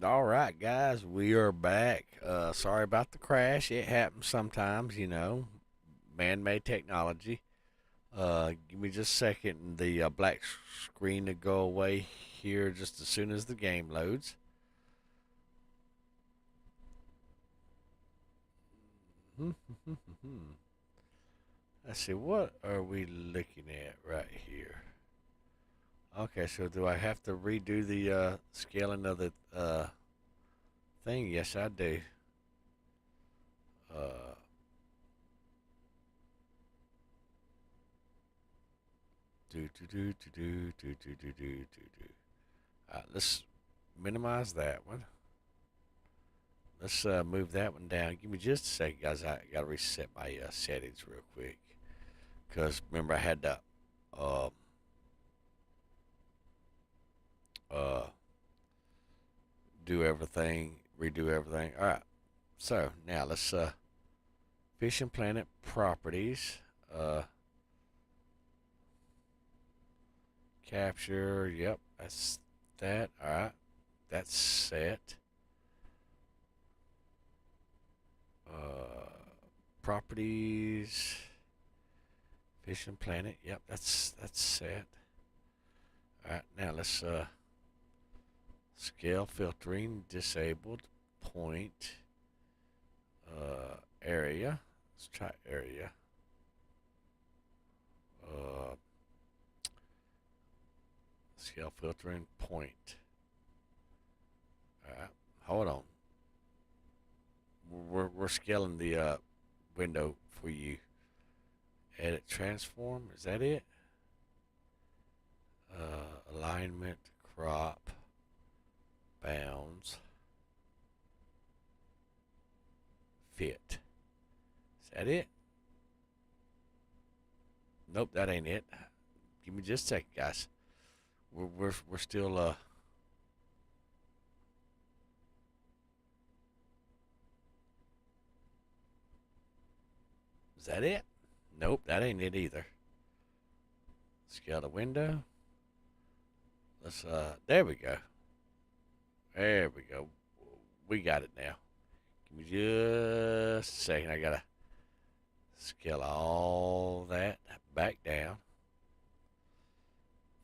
All right, guys, we are back. Sorry about the crash. It happens sometimes, man-made technology. Give me just a second, and the black screen to go away here just as soon as the game loads. Let's see, what are we looking at right here? Okay, so do I have to redo the scaling of the thing? Yes, I do. Uh, do do do do do do do do do do. Let's minimize that one. Let's move that one down. Give me just a second, guys. I got to reset my settings real quick. Because remember, I had to uh, uh, do everything, redo everything. All right. So now let's Fishing Planet properties. Uh, Capture. Yep. That's that. All right. That's set. Uh, Properties. Fishing Planet. Yep. That's set. All right. Now let's scale filtering disabled point area. Let's try area. Uh, Scale filtering point. All right. Hold on. We're scaling the window for you. Edit transform. Is that it? Alignment, crop, bounds, fit. Is that it? Nope, that ain't it. Give me just a second, guys. We're still Is that it? Nope, that ain't it either. Scale the window. Let's there we go. There we go. We got it now. Give me just a second. I gotta scale all that back down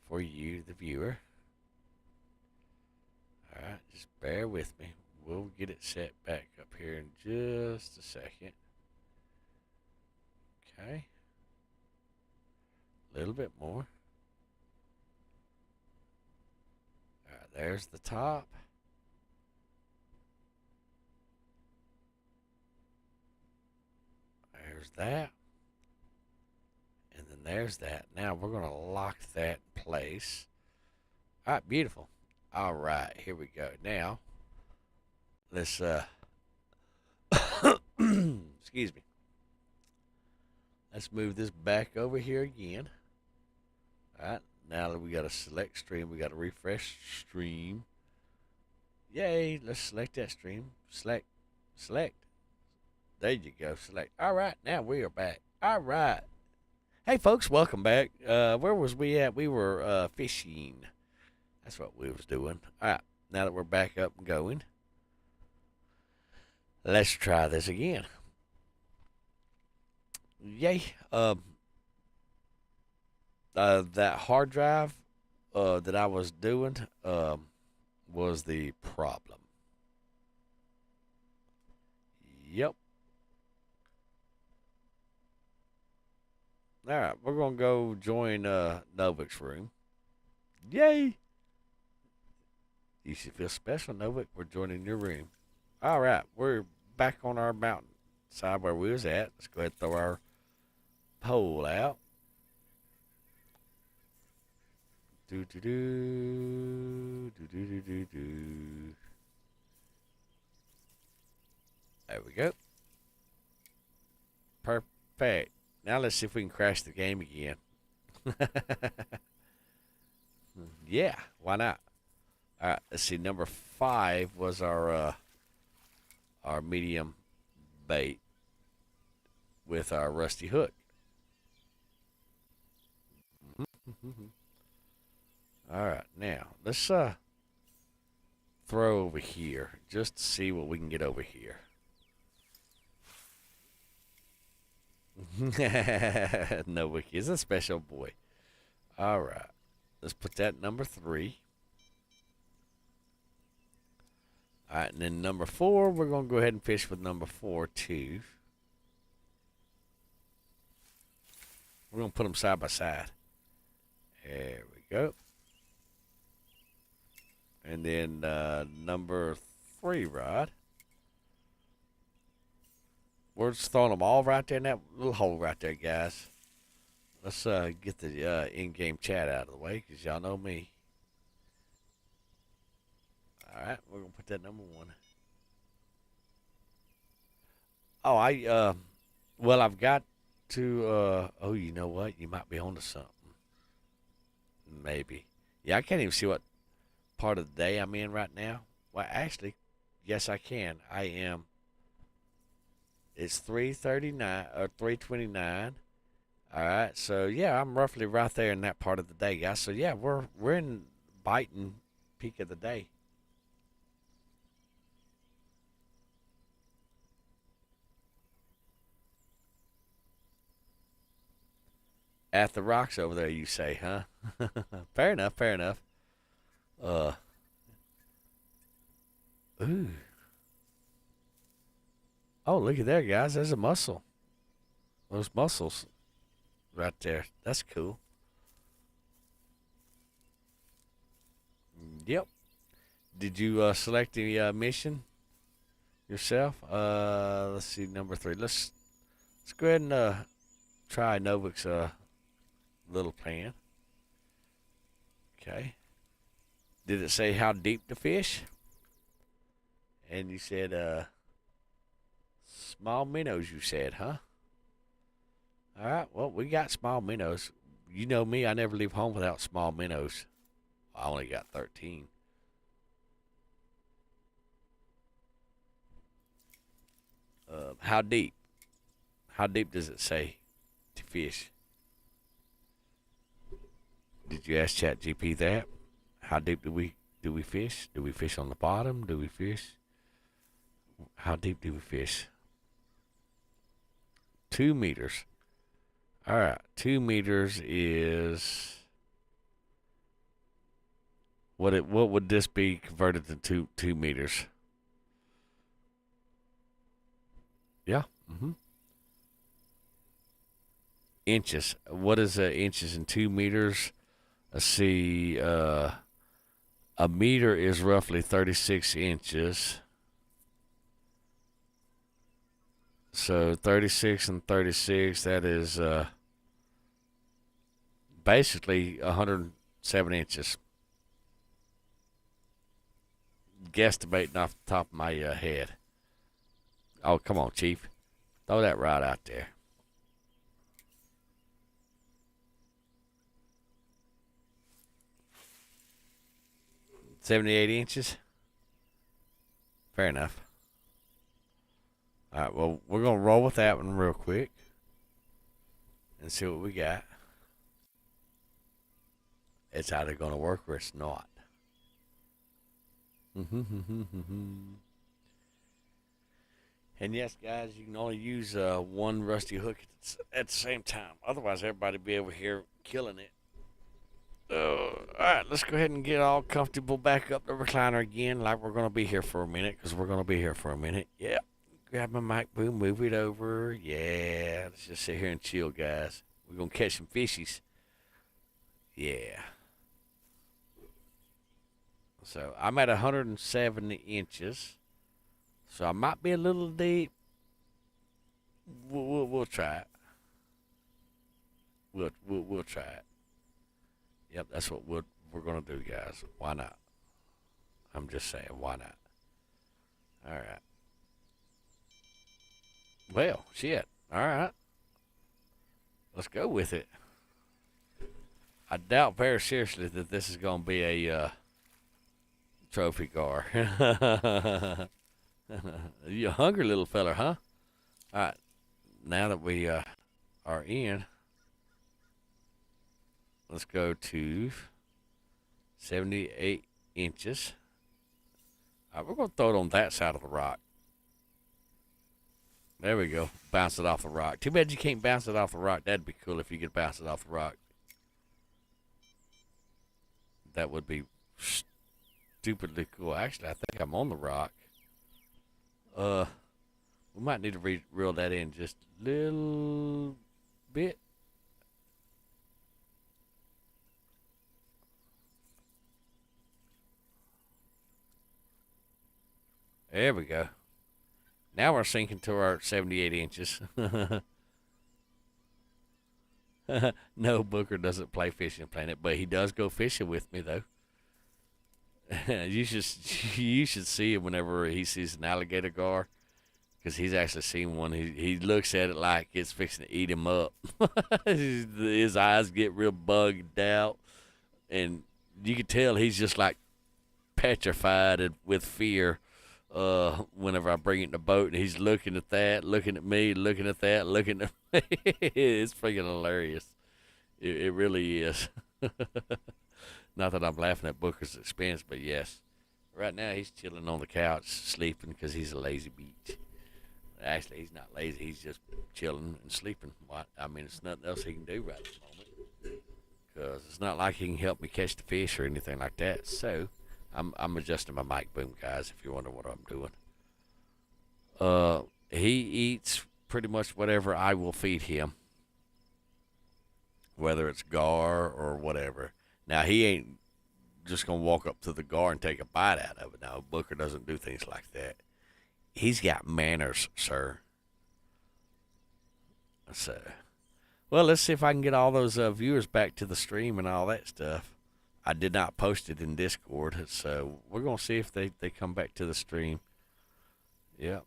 for you, the viewer. All right, just bear with me. We'll get it set back up here in just a second. Okay. A little bit more. All right, there's the top. There's that. And then there's that. Now we're going to lock that in place. All right, beautiful. All right, here we go. Now, let's, excuse me. Let's move this back over here again. All right, now that we got to select stream, we got to refresh stream. Yay, let's select that stream. Select. There you go, select. All right, now we are back. All right. Hey, folks, welcome back. Where was we at? We were fishing. That's what we was doing. All right, now that we're back up and going, let's try this again. Yay. That hard drive that I was doing was the problem. Yep. All right, we're gonna go join Novik's room. Yay! You should feel special, Novik. We're joining your room. All right, we're back on our mountain side where we was at. Let's go ahead and throw our pole out. Do do do do do do do do. There we go. Perfect. Now let's see if we can crash the game again. Yeah, why not? All right, let's see. Number 5 was our medium bait with our rusty hook. All right, now let's throw over here just to see what we can get over here. No, Wiki is a special boy. All right. Let's put that number 3. All right, and then number 4, we're going to go ahead and fish with number 4 too. We're going to put them side by side. There we go. And then number 3 rod. We're just throwing them all right there in that little hole right there, guys. Let's get the in-game chat out of the way, because y'all know me. All right, we're going to put that number 1. Oh, well, I've got to, oh, you know what? You might be onto something. Maybe. Yeah, I can't even see what part of the day I'm in right now. Well, actually, yes, I can. I am. It's 3:39 or 3:29. All right, so yeah, I'm roughly right there in that part of the day, guys. So yeah, we're in biting peak of the day. At the rocks over there, you say, huh? Fair enough, fair enough. Uh, ooh. Oh, look at there, guys. There's a mussel. Those mussels right there. That's cool. Yep. Did you select the mission yourself? Let's see, number 3. Let's go ahead and try Novik's little pan. Okay. Did it say how deep to fish? And you said small minnows, you said, huh? All right, well, we got small minnows. You know me, I never leave home without small minnows. I only got 13. How deep? How deep does it say to fish? Did you ask ChatGPT that? How deep do we fish? Do we fish on the bottom? Do we fish? How deep do we fish? 2 meters. All right, 2 meters is what would this be converted to 2 meters? Yeah. Inches. What is inches in 2 meters? Let's see. A meter is roughly 36 inches. So 36 and 36, that is basically 107 inches. Guesstimating off the top of my head. Oh, come on, Chief. Throw that rod out there. $78 inches? Fair enough. All right, well, we're going to roll with that one real quick and see what we got. It's either going to work or it's not. And yes, guys, you can only use one rusty hook at the same time. Otherwise, everybody will be over here killing it. All right, let's go ahead and get all comfortable back up the recliner again, like we're going to be here for a minute, because we're going to be here for a minute. Yeah. Grab my mic, boom, move it over. Yeah, let's just sit here and chill, guys. We're going to catch some fishies. Yeah. So I'm at 170 inches. So I might be a little deep. We'll try it. We'll try it. Yep, that's what we're gonna do, guys. Why not? I'm just saying, why not? All right. Well, shit. All right. Let's go with it. I doubt very seriously that this is gonna be a trophy car. You a hungry little feller, huh? All right. Now that we are in, let's go to 78 inches. We're going to throw it on that side of the rock. There we go. Bounce it off the rock. Too bad you can't bounce it off the rock. That'd be cool if you could bounce it off the rock. That would be stupidly cool. Actually, I think I'm on the rock. We might need to reel that in just a little bit. There we go. Now we're sinking to our 78 inches. No, Booker doesn't play Fishing Planet, but he does go fishing with me though. You should see him whenever he sees an alligator gar, because he's actually seen one. He looks at it like it's fixing to eat him up. His eyes get real bugged out, and you can tell he's just like petrified with fear. Whenever I bring it in the boat, and he's looking at that, looking at me, looking at that, looking at me. It's freaking hilarious. It really is. Not that I'm laughing at Booker's expense, but yes. Right now he's chilling on the couch, sleeping because he's a lazy beach. Actually, he's not lazy. He's just chilling and sleeping. I mean, it's nothing else he can do right at the moment, because it's not like he can help me catch the fish or anything like that. So I'm adjusting my mic boom, guys, if you wonder what I'm doing. He eats pretty much whatever I will feed him, whether it's gar or whatever. Now, he ain't just going to walk up to the gar and take a bite out of it. Now, Booker doesn't do things like that. He's got manners, sir. So, well, let's see if I can get all those viewers back to the stream and all that stuff. I did not post it in Discord, so we're going to see if they come back to the stream. Yeah.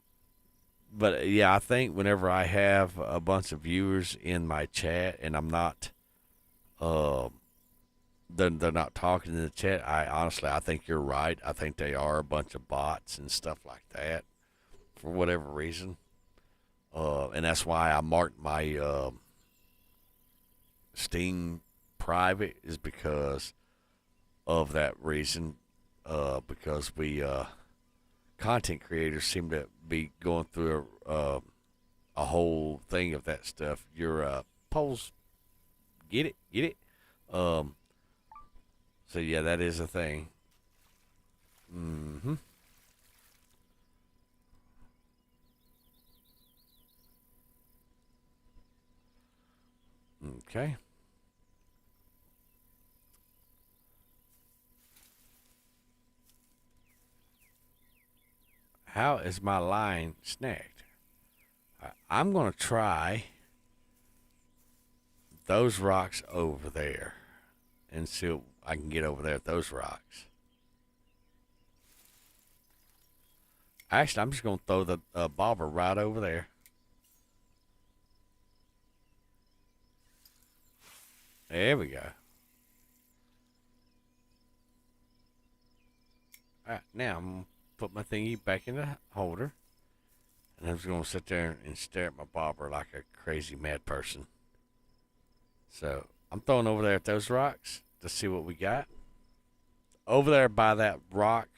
But, yeah, I think whenever I have a bunch of viewers in my chat and I'm not, they're not talking in the chat, I think you're right. I think they are a bunch of bots and stuff like that for whatever reason. And that's why I marked my Steam private, is because of that reason, because we content creators seem to be going through a whole thing of that stuff. Your polls, get it. So yeah, that is a thing. Mm-hmm. Okay. How is my line snagged? I'm going to try those rocks over there and see if I can get over there at those rocks. Actually, I'm just going to throw the bobber right over there. There we go. All right, now I'm going to put my thingy back in the holder, and I'm just going to sit there and stare at my bobber like a crazy mad person. So I'm throwing over there at those rocks to see what we got. Over there by that rock,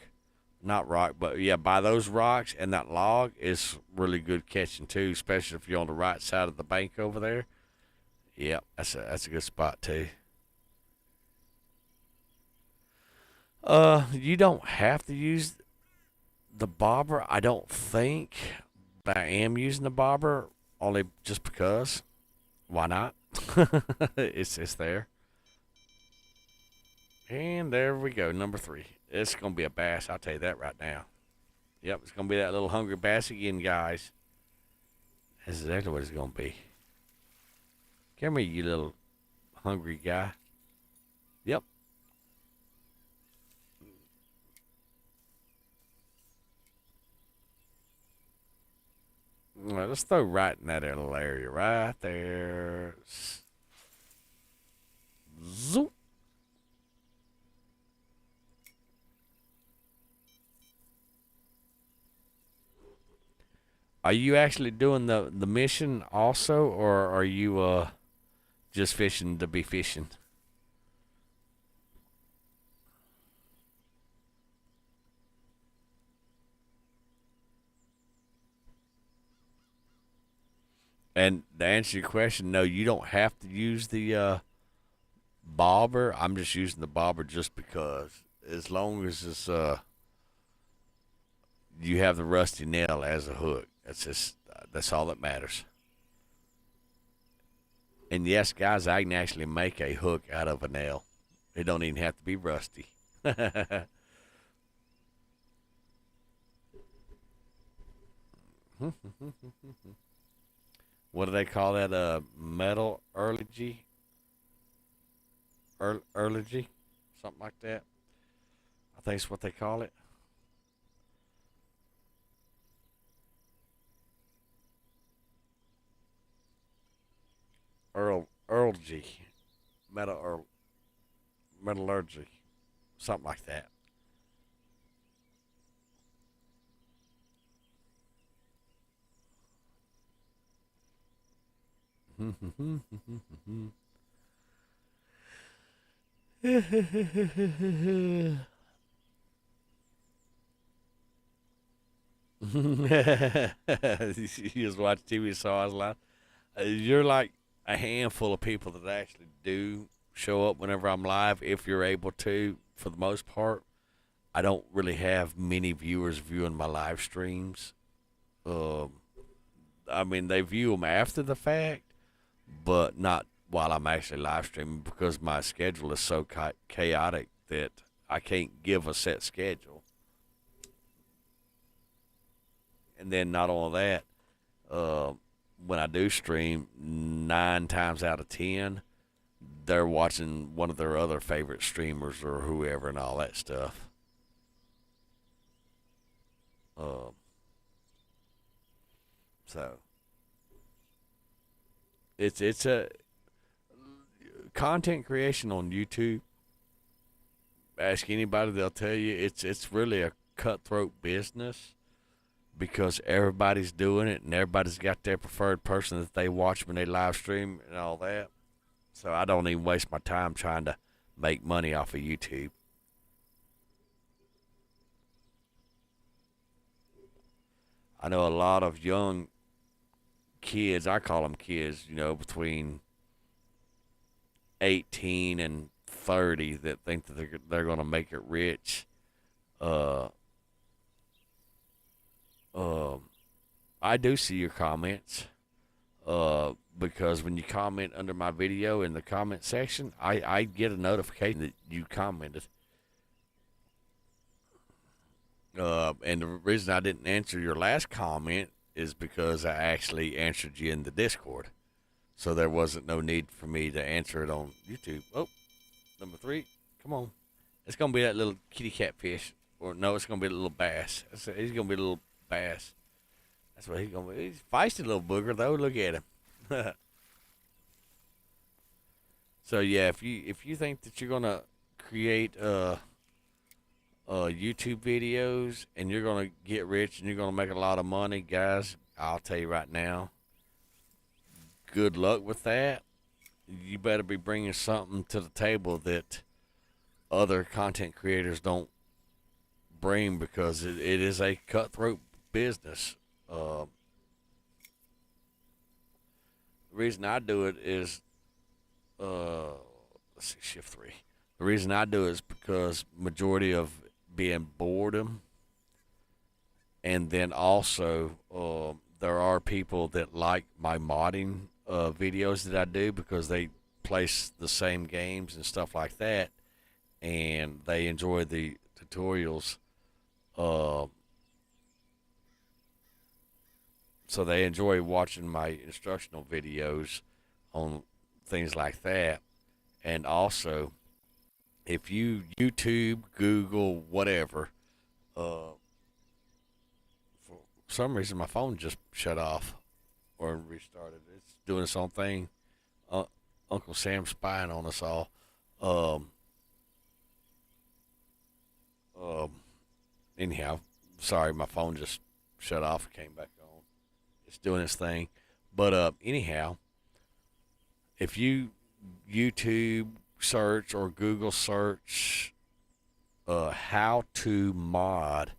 not rock, but yeah, by those rocks and that log is really good catching too, especially if you're on the right side of the bank over there. Yep, that's a good spot too. You don't have to use the bobber, I don't think, but I am using the bobber only just because. Why not? It's there. And there we go, number 3. It's gonna be a bass, I'll tell you that right now. Yep, it's gonna be that little hungry bass again, guys. That's exactly what it's gonna be. Come here, you little hungry guy. Yep. Well, let's throw right in that little area right there. Zoop. Are you actually doing the mission also, or are you just fishing to be fishing? And to answer your question, no, you don't have to use the bobber. I'm just using the bobber just because, as long as it's you have the rusty nail as a hook. That's all that matters. And yes, guys, I can actually make a hook out of a nail. It don't even have to be rusty. What do they call that? Metallurgy, metallurgy, something like that. I think it's what they call it. Earlgy, metal metallurgy, something like that. You just watch TV, so I was like, you're like a handful of people that actually do show up whenever I'm live, if you're able to, for the most part. I don't really have many viewers viewing my live streams. Um, I mean, they view them after the fact, but not while I'm actually live streaming because my schedule is so chaotic that I can't give a set schedule. And then not only that, uh, when I do stream, 9 times out of 10, they're watching one of their other favorite streamers or whoever and all that stuff. Um, so it's a content creation on YouTube. Ask anybody, they'll tell you it's really a cutthroat business because everybody's doing it and everybody's got their preferred person that they watch when they live stream and all that. So I don't even waste my time trying to make money off of YouTube. I know a lot of young kids, I call them kids, between 18 and 30 that think that they're going to make it rich. Uh, uh, I do see your comments. Because when you comment under my video in the comment section, I get a notification that you commented. And the reason I didn't answer your last comment is because I actually answered you in the Discord. So there wasn't no need for me to answer it on YouTube. Oh, number 3. Come on. It's going to be that little kitty cat fish. Or no, it's going to be a little bass. He's going to be a little bass. That's what he's going to be. He's a feisty little booger, though. Look at him. So yeah, if you think that you're gonna create YouTube videos and you're gonna get rich and you're gonna make a lot of money, guys, I'll tell you right now, good luck with that. You better be bringing something to the table that other content creators don't bring because it is a cutthroat business. The reason I do it is, let's see, shift 3. The reason I do it is because majority of being boredom, and then also there are people that like my modding videos that I do because they place the same games and stuff like that, and they enjoy the tutorials. Uh, so they enjoy watching my instructional videos on things like that. And also, if you YouTube, Google, whatever, for some reason my phone just shut off or restarted. It's doing its own thing. Uncle Sam's spying on us all. Um, um, anyhow, sorry, my phone just shut off and came back on. It's doing its thing. But anyhow, if you YouTube search or Google search how to mod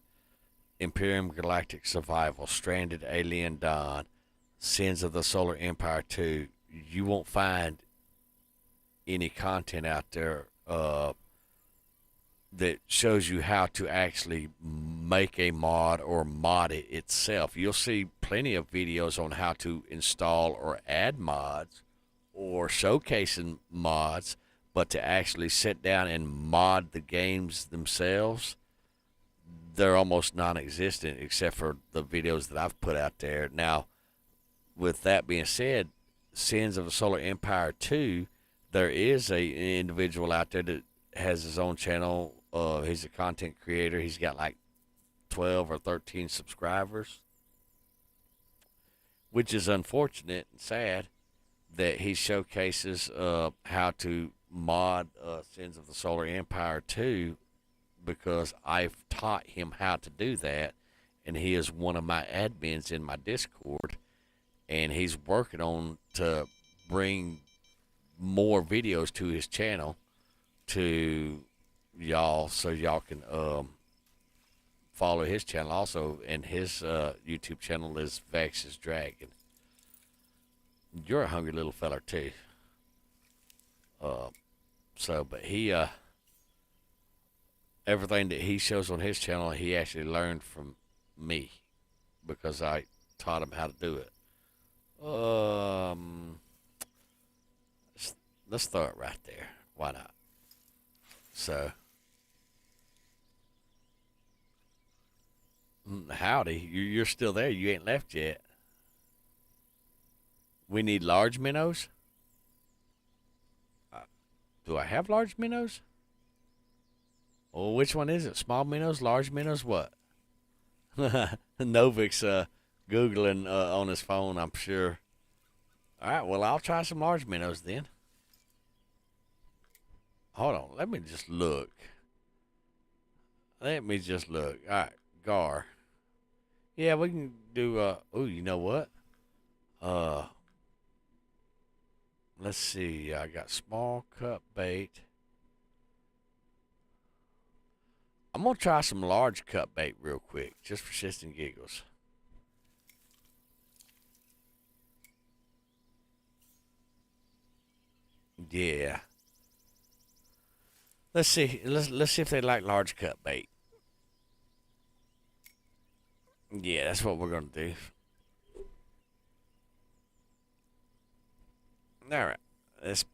Imperium Galactic Survival Stranded Alien Dawn, Sins of the Solar Empire 2, you won't find any content out there that shows you how to actually make a mod or mod it itself. You'll see plenty of videos on how to install or add mods or showcasing mods, but to actually sit down and mod the games themselves, they're almost non-existent except for the videos that I've put out there. Now, with that being said, Sins of the Solar Empire 2, there is an individual out there that has his own channel. He's a content creator. He's got like 12 or 13 subscribers, which is unfortunate and sad that he showcases how to mod Sins of the Solar Empire 2, because I've taught him how to do that, and he is one of my admins in my Discord, and he's working on to bring more videos to his channel to y'all, so y'all can follow his channel also. And his YouTube channel is Vex's Dragon. You're a hungry little feller too. But he everything that he shows on his channel, he actually learned from me because I taught him how to do it. Let's throw it right there. Why not? So, howdy, you're still there. You ain't left yet. We need large minnows. Do I have large minnows? Well, which one is it? Small minnows, large minnows, what? Novik's Googling on his phone, I'm sure. All right, well, I'll try some large minnows then. Hold on, let me just look. All right, Gar. Yeah, we can do, oh, you know what? Let's see, I got small cut bait. I'm going to try some large cut bait real quick, just for shits and giggles. Yeah. Let's see. Let's see if they like large cut bait. Yeah, that's what we're going to do. All right. Let's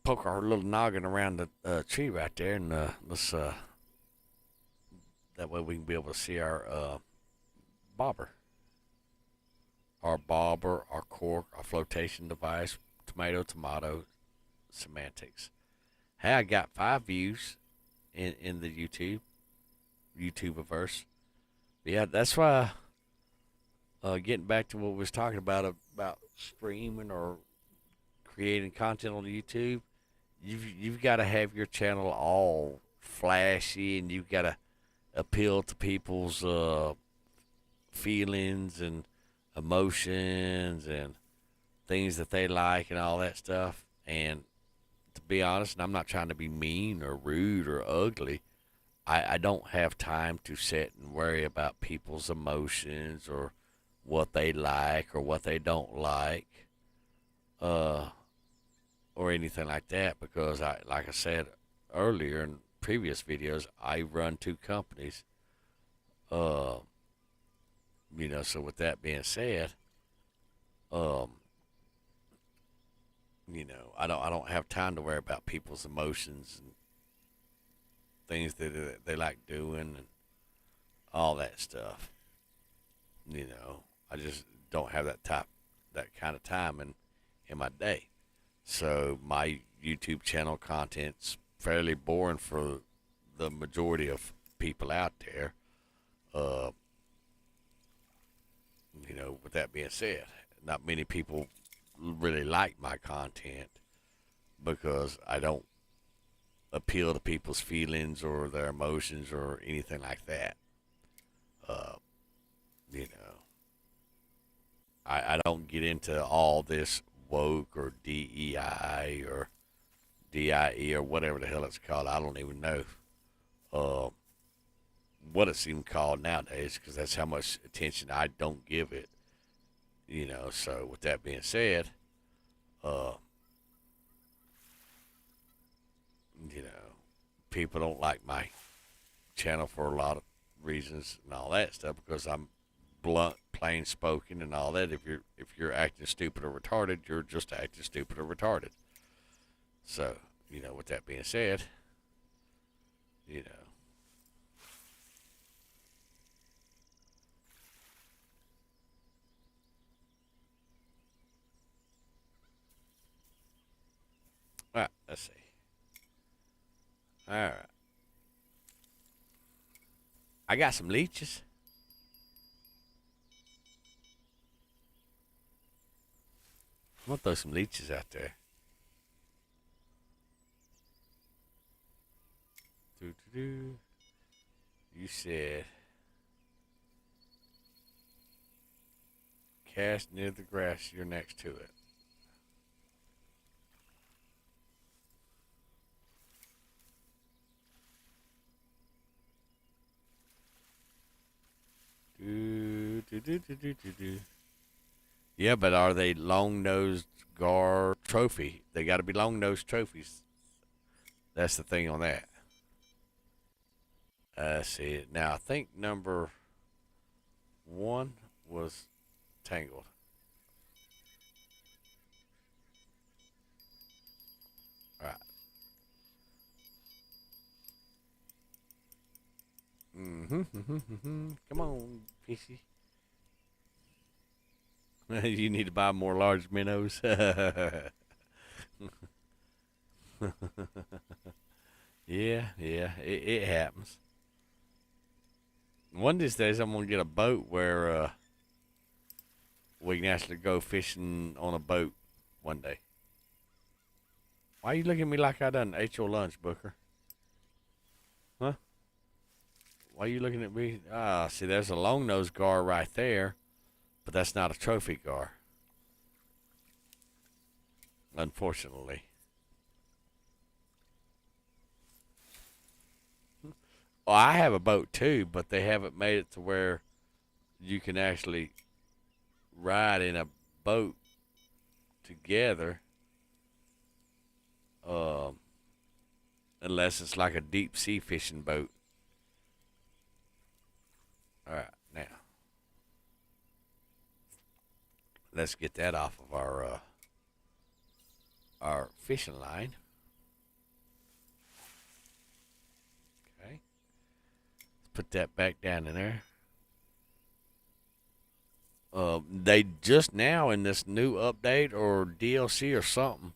poke our little noggin around the tree right there, and let's that way we can be able to see our bobber. Our bobber, our cork, our flotation device, tomato, semantics. Hey, I got 5 views in the YouTubeverse. Yeah, that's why. Getting back to what we was talking about streaming or creating content on YouTube, you've got to have your channel all flashy, and you've got to appeal to people's feelings and emotions and things that they like and all that stuff. And to be honest, and I'm not trying to be mean or rude or ugly, I don't have time to sit and worry about people's emotions or what they like or what they don't like, or anything like that, because like I said earlier in previous videos, I run 2 companies. So with that being said, I don't have time to worry about people's emotions and things that they like doing and all that stuff. I just don't have that kind of time in my day. So my YouTube channel content's fairly boring for the majority of people out there. With that being said, not many people really like my content because I don't appeal to people's feelings or their emotions or anything like that. I don't get into all this woke or DEI or DIE or whatever the hell it's called. I don't even know what it's even called nowadays, because that's how much attention I don't give it. So with that being said, uh, you know, people don't like my channel for a lot of reasons and all that stuff because I'm blunt, plain spoken, and all that. If you're acting stupid or retarded, you're just acting stupid or retarded. So, with that being said, you know, all right, let's see. All right, I got some leeches. I'm gonna throw some leeches out there. Doo-doo-doo. You said cast near the grass. You're next to it. Do, do, do, do, do, do, do. Yeah, but are they long-nosed gar trophy? They got to be long-nosed trophies. That's the thing on that. See, now I think number one was tangled. All right. Come on, fishy. You need to buy more large minnows. Yeah, it happens. One of these days, I'm gonna get a boat where we can actually go fishing on a boat one day. Why are you looking at me like I done ate your lunch, Booker? Huh? Why are you looking at me? Ah, see, there's a long nosed gar right there, but that's not a trophy gar, unfortunately. Well, I have a boat too, but they haven't made it to where you can actually ride in a boat together, um, unless it's like a deep sea fishing boat. All right, now let's get that off of our fishing line. Okay, let's put that back down in there. They just now in this new update or DLC or something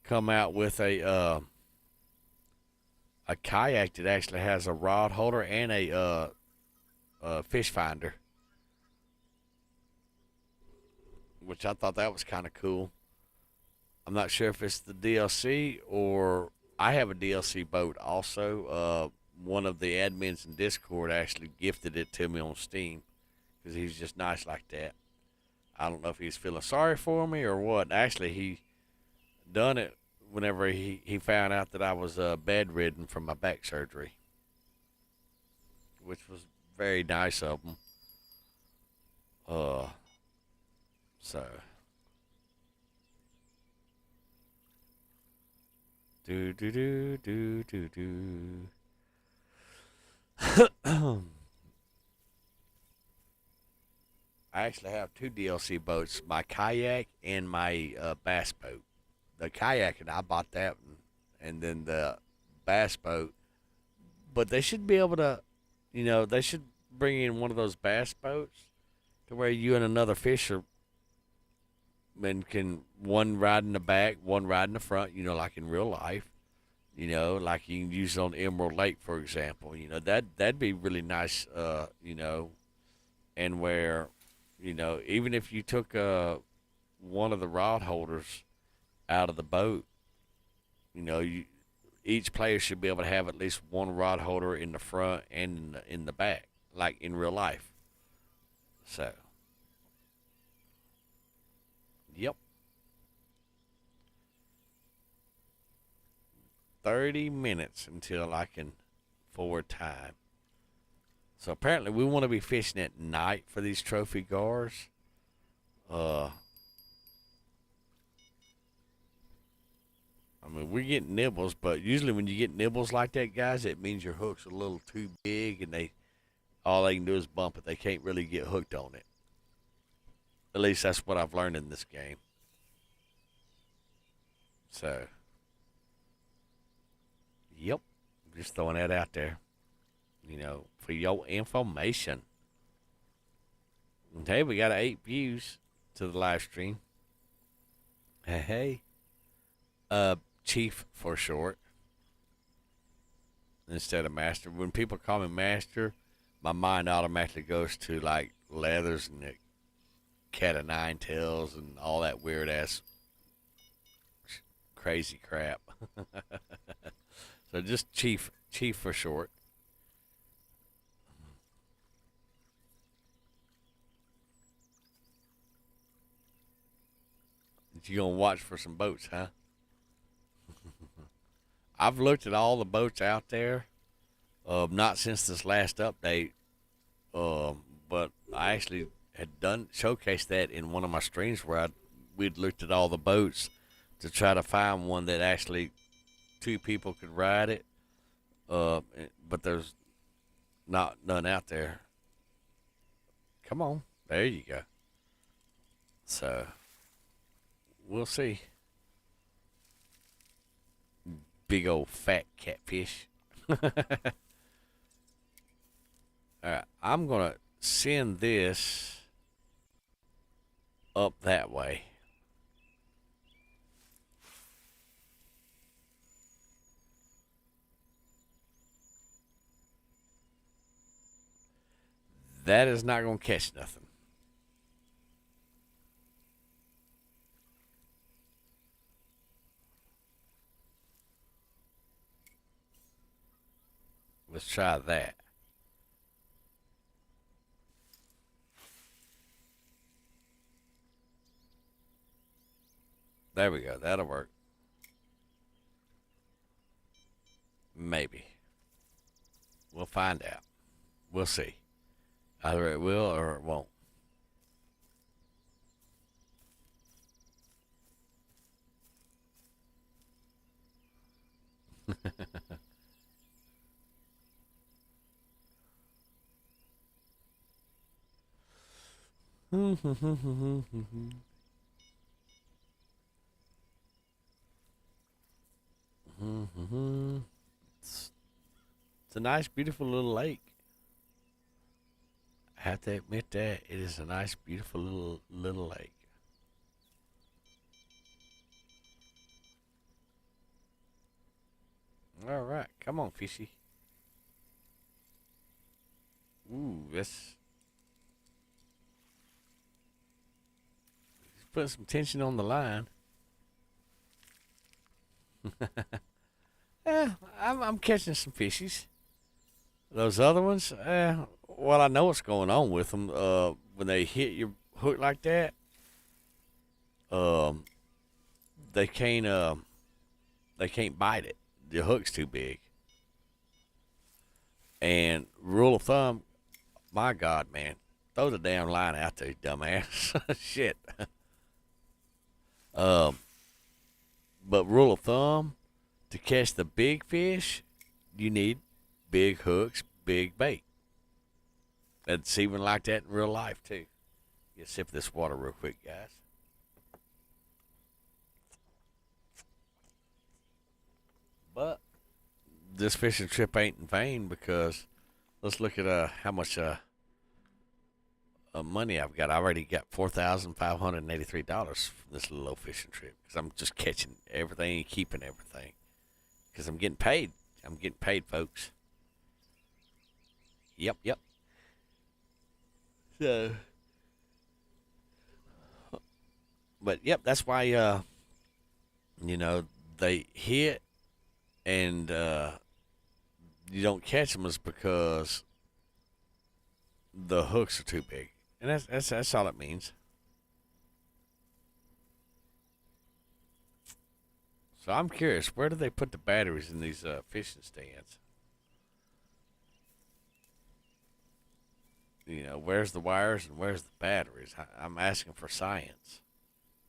come out with a kayak that actually has a rod holder and a fish finder, which I thought that was kind of cool. I'm not sure if it's the DLC or I have a DLC boat also. One of the admins in Discord actually gifted it to me on Steam because he's just nice like that. I don't know if he's feeling sorry for me or what. Actually, he done it whenever he found out that I was bedridden from my back surgery, which was very nice of him. Uh, so do do do do do do. I actually have two DLC boats: my kayak and my bass boat. The kayak, and I bought that one, and then the bass boat. But they should be able to, they should bring in one of those bass boats to where you and another fisherman can one ride in the back, one ride in the front. Like in real life. Like you can use it on Emerald Lake, for example. That'd be really nice. And where, even if you took one of the rod holders out of the boat, you each player should be able to have at least one rod holder in the front and in the back, like in real life. So, yep, 30 minutes until I can forward time. So apparently we want to be fishing at night for these trophy gars. Uh, I mean, we're getting nibbles, but usually when you get nibbles like that, guys, it means your hook's a little too big, and all they can do is bump it. They can't really get hooked on it. At least that's what I've learned in this game. So, yep, just throwing that out there, for your information. Okay, we got 8 views to the live stream. Hey, Chief for short, instead of Master. When people call me Master, my mind automatically goes to like leathers and the cat of nine tails and all that weird ass crazy crap. So just Chief for short. You gonna watch for some boats, huh? I've looked at all the boats out there. Not since this last update, but I actually had showcased that in one of my streams where we'd looked at all the boats to try to find one that actually 2 people could ride it. But there's none out there. Come on, there you go. So we'll see. Big old fat catfish. Alright, I'm going to send this up that way. That is not going to catch nothing. Let's try that. There we go. That'll work. Maybe. We'll find out. We'll see. Either it will or it won't. It's a nice, beautiful little lake. I have to admit that it is a nice, beautiful little lake. All right, come on, fishy. Ooh, that's putting some tension on the line. I'm catching some fishies. Those other ones, well, I know what's going on with them. When they hit your hook like that, um, they can't bite it. The hook's too big. And rule of thumb, my God, man, throw the damn line out there, dumbass. Shit. Um, but rule of thumb, to catch the big fish, you need big hooks, big bait. It's even like that in real life too. Get a sip of this water real quick, guys. But this fishing trip ain't in vain because let's look at how much money I've got. I already got $4,583 from this little old fishing trip because I'm just catching everything and keeping everything because I'm getting paid. I'm getting paid, folks. Yep. So, but yep, that's why they hit and you don't catch them is because the hooks are too big, and that's all it means. So I'm curious, where do they put the batteries in these fishing stands? Where's the wires and where's the batteries? I'm asking for science.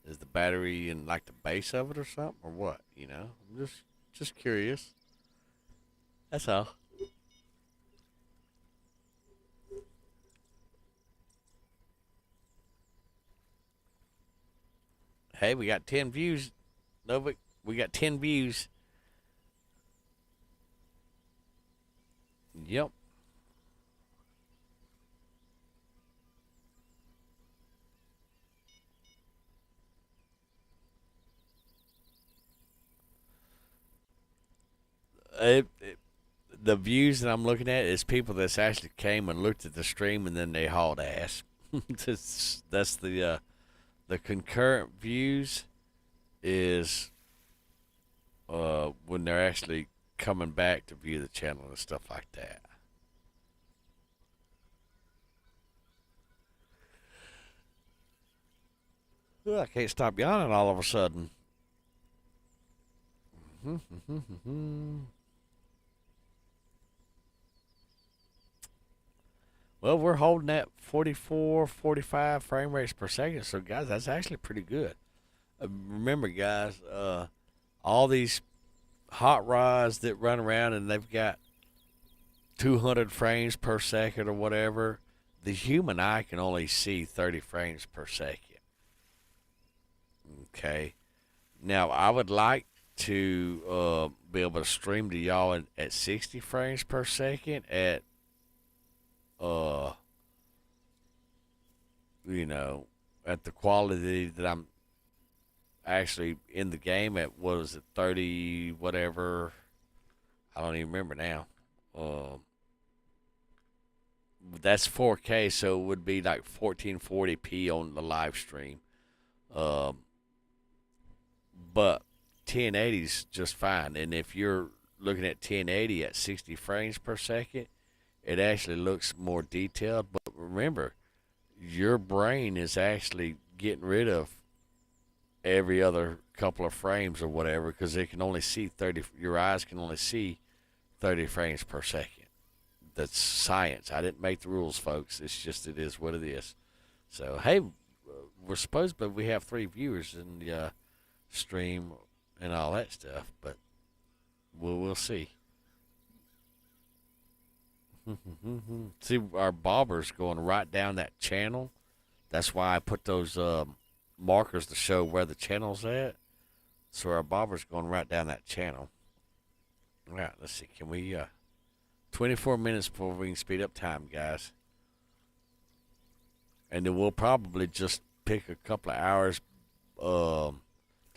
Is the battery in like the base of it or something or what? I'm just curious. That's all. Hey, we got 10 views. Novik, we got 10 views. Yep. The views that I'm looking at is people that's actually came and looked at the stream and then they hauled ass. That's the concurrent views is when they're actually coming back to view the channel and stuff like that. Well, I can't stop yawning all of a sudden. Well, we're holding at 44, 45 frame rates per second. So, guys, that's actually pretty good. Remember, guys, all these hot rods that run around and they've got 200 frames per second or whatever, the human eye can only see 30 frames per second. Okay. Now, I would like to be able to stream to y'all at 60 frames per second at, uh, you know, at the quality that I'm actually in the game at. What was it, 30 whatever? I don't even remember now. That's 4K, so it would be like 1440p on the live stream. Um, but 1080 is just fine. And if you're looking at 1080 at 60 frames per second, it actually looks more detailed. But remember, your brain is actually getting rid of every other couple of frames or whatever because it can only see 30. Your eyes can only see 30 frames per second. That's science. I didn't make the rules, folks. It's just it is what it is. So hey, we're supposed, but we have 3 viewers in the stream and all that stuff. But we'll see. See, our bobber's going right down that channel. That's why I put those markers to show where the channel's at. So our bobber's going right down that channel. All right, let's see. Can we 24 minutes before we can speed up time, guys. And then we'll probably just pick a couple of hours to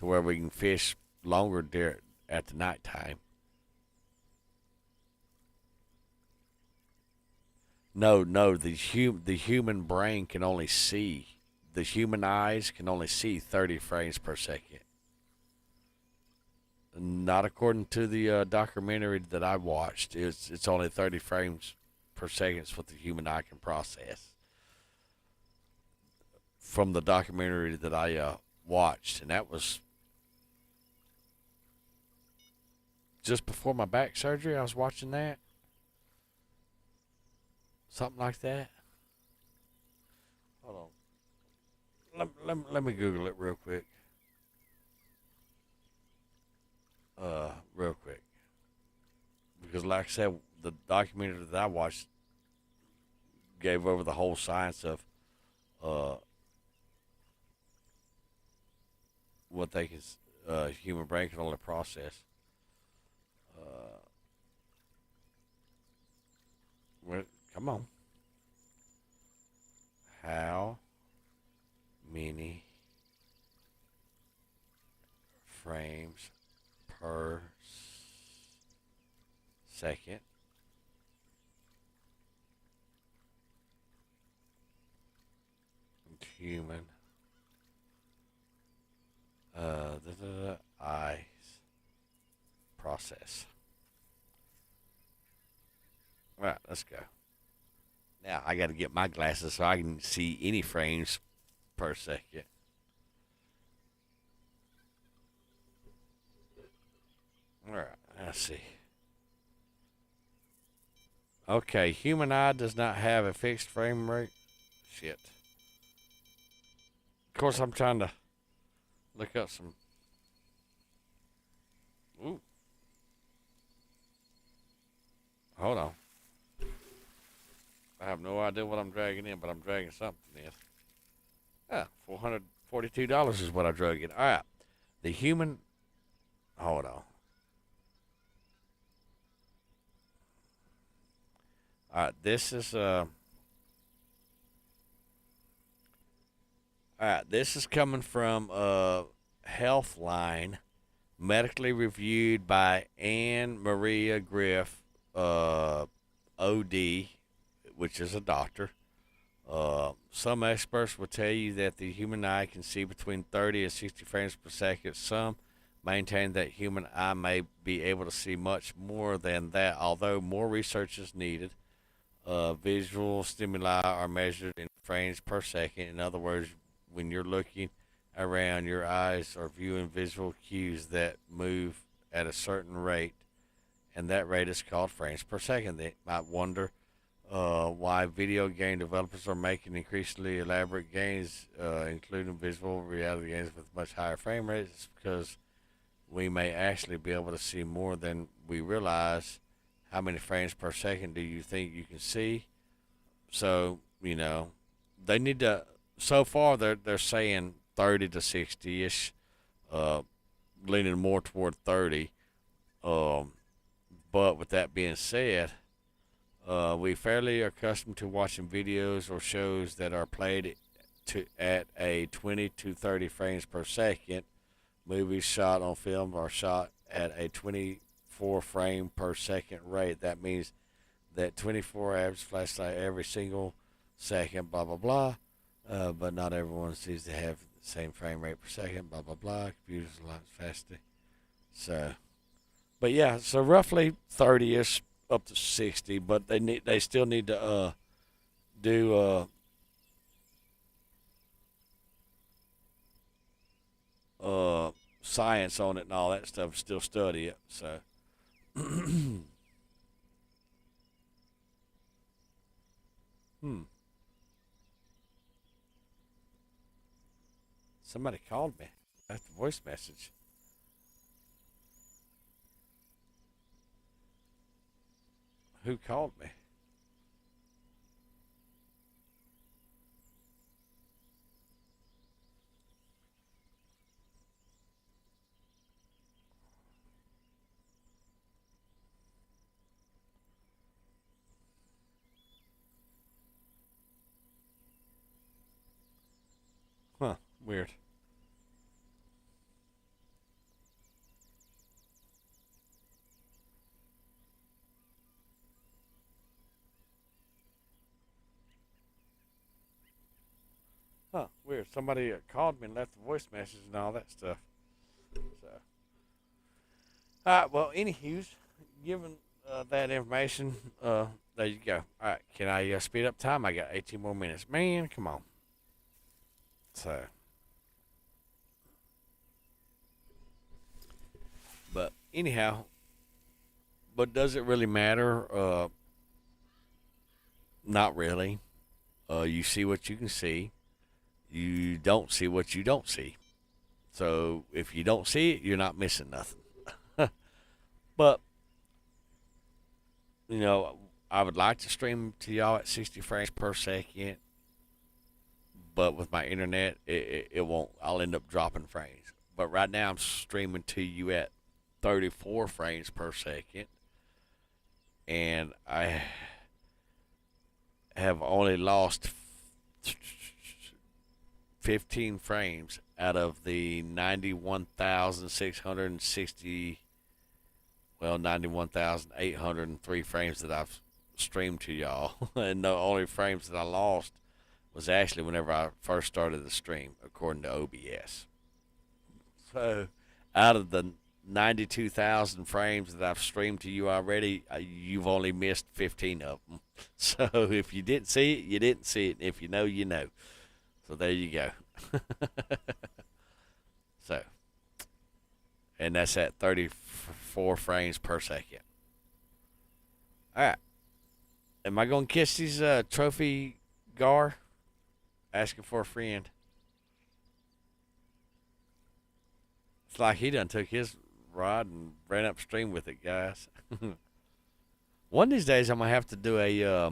where we can fish longer there at the nighttime. No, the human brain can only see. The human eyes can only see 30 frames per second. Not according to the documentary that I watched. It's only 30 frames per second is what the human eye can process. From the documentary that I watched, and that was just before my back surgery. I was watching that, something like that. Hold on, let me Google it real quick. Real quick, because like I said, the documentary that I watched gave over the whole science of uh, what they can human brain can only process. Uh, well, come on, how many frames per second human eyes process. All right, let's go. Now I got to get my glasses so I can see any frames per second. All right, let's see. Okay, human eye does not have a fixed frame rate. Shit. Of course, I'm trying to look up some. Ooh, hold on. I have no idea what I'm dragging in, but I'm dragging something in. $442 is what I drug in. All right. The human. Hold on. All right. This is All right. This is coming from Healthline, medically reviewed by Anne Maria Griff, OD, which is a doctor. Some experts will tell you that the human eye can see between 30 and 60 frames per second. Some maintain that human eye may be able to see much more than that, although more research is needed. Visual stimuli are measured in frames per second. In other words, when you're looking around, your eyes are viewing visual cues that move at a certain rate, and that rate is called frames per second. They might wonder why video game developers are making increasingly elaborate games, including visual reality games with much higher frame rates, because we may actually be able to see more than we realize. How many frames per second do you think you can see? So, they need to. So far, they're saying 30 to 60 ish, uh, leaning more toward 30. Um, but with that being said, we fairly are accustomed to watching videos or shows that are played at a 20 to 30 frames per second. Movies shot on film are shot at a 24 frame per second rate. That means that 24 average flashlight every single second, blah, blah, blah. But not everyone seems to have the same frame rate per second, blah, blah, blah. Computers a lot faster. So, but yeah, so roughly 30ish up to 60, but they still need to do science on it and all that stuff. Still study it. So hmm. Somebody called me. That's a voice message. Who called me? Huh. Weird. Huh. Weird. Somebody called me and left a voice message and all that stuff. So, all right. Well, anywho's, given that information, there you go. All right. Can I speed up time? I got 18 more minutes. Man, come on. So, but anyhow, but does it really matter? Not really. You see what you can see. You don't see what you don't see. So if you don't see it, you're not missing nothing. But you know, I would like to stream to y'all at 60 frames per second, but with my internet, it won't. I'll end up dropping frames. But right now, I'm streaming to you at 34 frames per second, and I have only lost 15 frames out of the 91,660, well, 91,803 frames that I've streamed to y'all. And the only frames that I lost was actually whenever I first started the stream, according to OBS. So out of the 92,000 frames that I've streamed to you already, you've only missed 15 of them. So if you didn't see it, you didn't see it. If you know, you know. So there you go. So, and that's at 34 frames per second. All right. Am I gonna catch these trophy gar asking for a friend? It's like he done took his rod and ran upstream with it, guys. One of these days, I'm gonna have to do a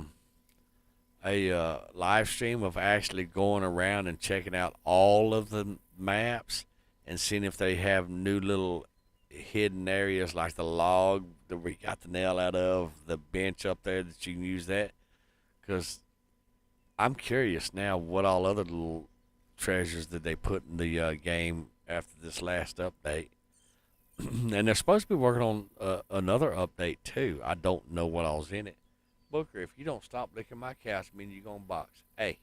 live stream of actually going around and checking out all of the maps and seeing if they have new little hidden areas like the log that we got the nail out of, the bench up there that you can use that. Because I'm curious now what all other little treasures that they put in the game after this last update. And they're supposed to be working on another update too. I don't know what all's in it. Booker, if you don't stop licking my couch, I mean you're gonna box. Hey,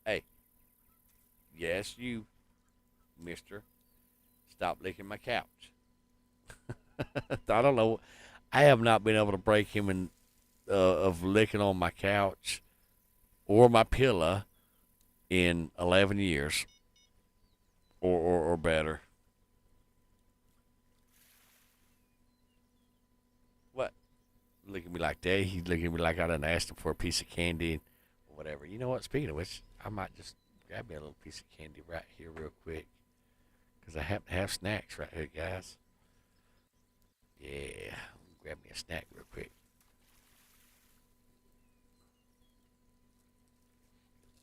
hey, yes you, Mister, stop licking my couch. I don't know. I have not been able to break him of licking on my couch or my pillow in 11 years or better. What? Look at me like that. He look at me like I done asked him for a piece of candy or whatever. You know what? Speaking of which, I might just grab me a little piece of candy right here real quick because I happen to have snacks right here, guys. Yeah, grab me a snack real quick.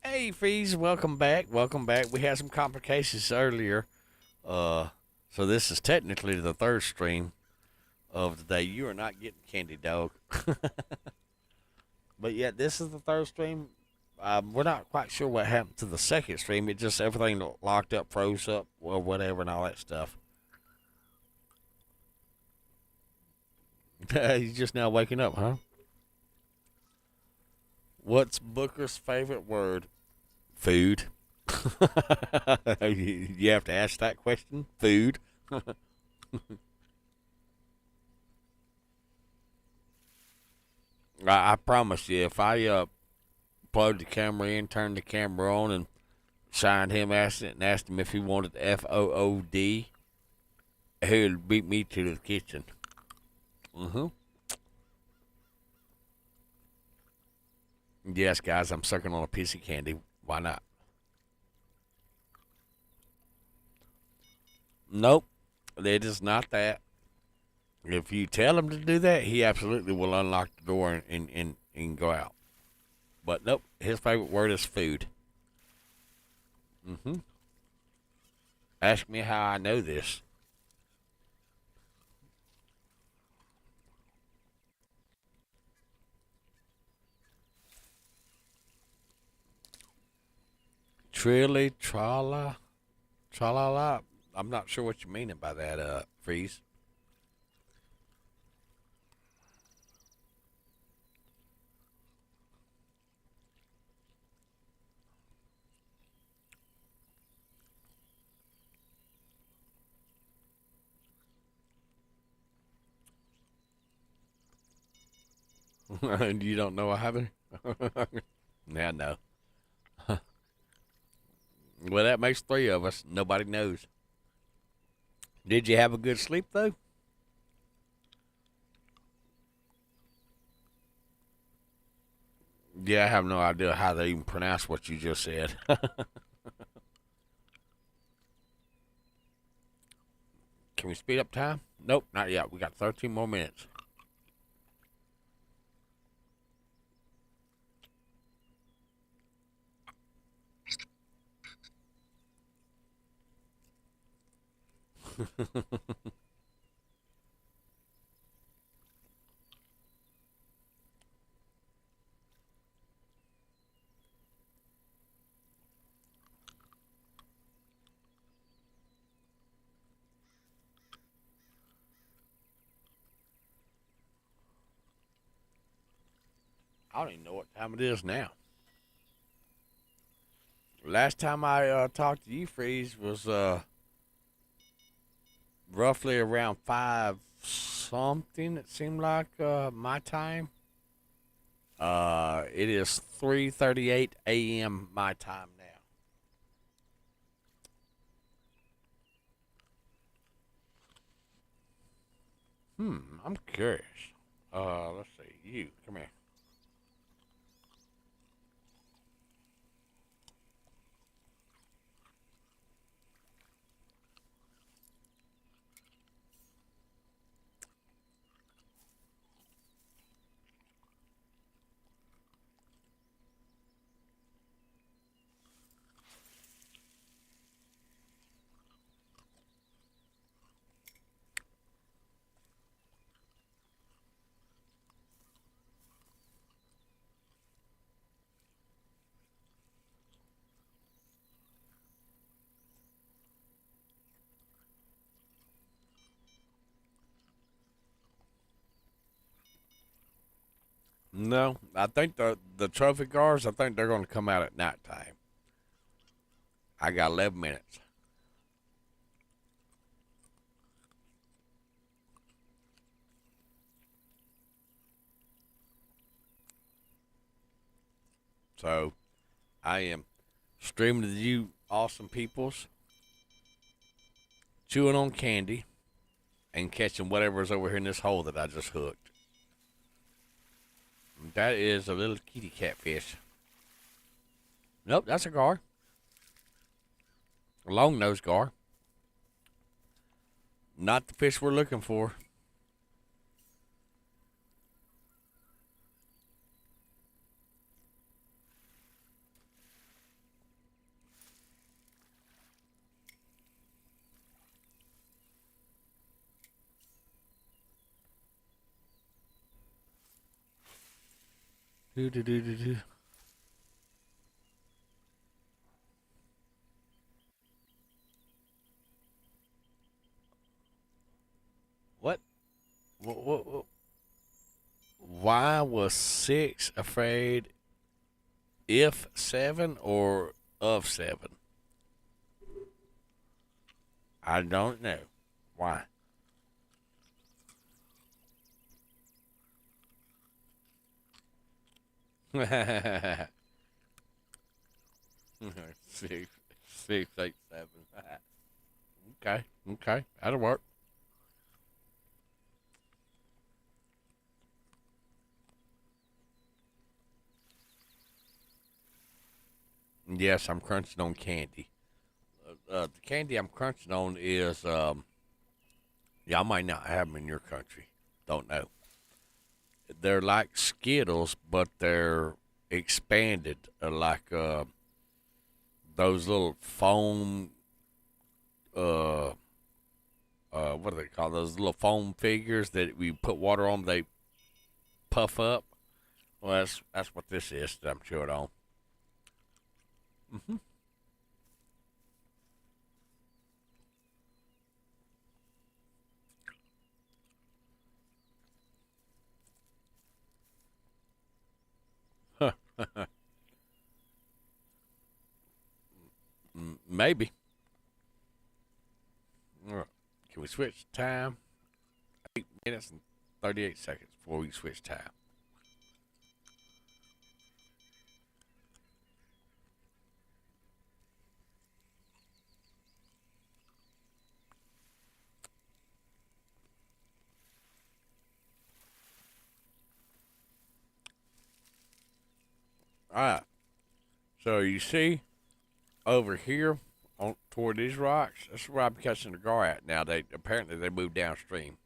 Hey, Freeze, welcome back. Welcome back. We had some complications earlier. Uh, so this is technically the third stream of the day. You are not getting candy, dog. But yeah, this is the third stream. We're not quite sure what happened to the second stream. It just everything locked up, froze up, or whatever, and all that stuff. You just now waking up, huh? What's Booker's favorite word? Food. You have to ask that question. Food. I promise you, if I plugged the camera in, turned the camera on, and signed him, asked him if he wanted FOOD, he'd beat me to the kitchen. Mm-hmm. Yes, guys, I'm sucking on a piece of candy. Why not? Nope, it is not that. If you tell him to do that, he absolutely will unlock the door and go out. But nope, his favorite word is food. Mm-hmm. Ask me how I know this. Trilly, trala, tralala. I'm not sure what you mean by that, Freeze. And you don't know what happened? Yeah, no. Well, that makes three of us. Nobody knows. Did you have a good sleep, though? Yeah, I have no idea how they even pronounce what you just said. Can we speed up time? Nope, not yet. We got 13 more minutes. I don't even know what time it is now. Last time I talked to you, Freeze, was roughly around 5 something, it seemed like, my time. It is 3:38 a.m. my time now. I'm curious. Let's see. You, come here. No, I think the trophy cars. I think they're going to come out at nighttime. I got 11 minutes. So I am streaming to you awesome peoples, chewing on candy, and catching whatever's over here in this hole that I just hooked. That is a little kitty catfish. Nope, that's a gar. A long nosed gar. Not the fish we're looking for. Do do do do do. What? What? Why was six afraid if seven or of seven? I don't know. Why? six, six, eight, seven. Okay, okay, that'll work. Yes, I'm crunching on candy. The candy I'm crunching on is, yeah, I might not have them in your country. Don't know. They're like Skittles, but they're expanded, like those little foam, uh, what do they call those little foam figures that we put water on? They puff up. Well, that's what this is that I'm chewing on. Mm-hmm. Huh. Maybe. All right. Can we switch time? 8 minutes and 38 seconds before we switch time. All right. So you see over here on toward these rocks, that's where I'm catching the gar at now. They apparently they moved downstream.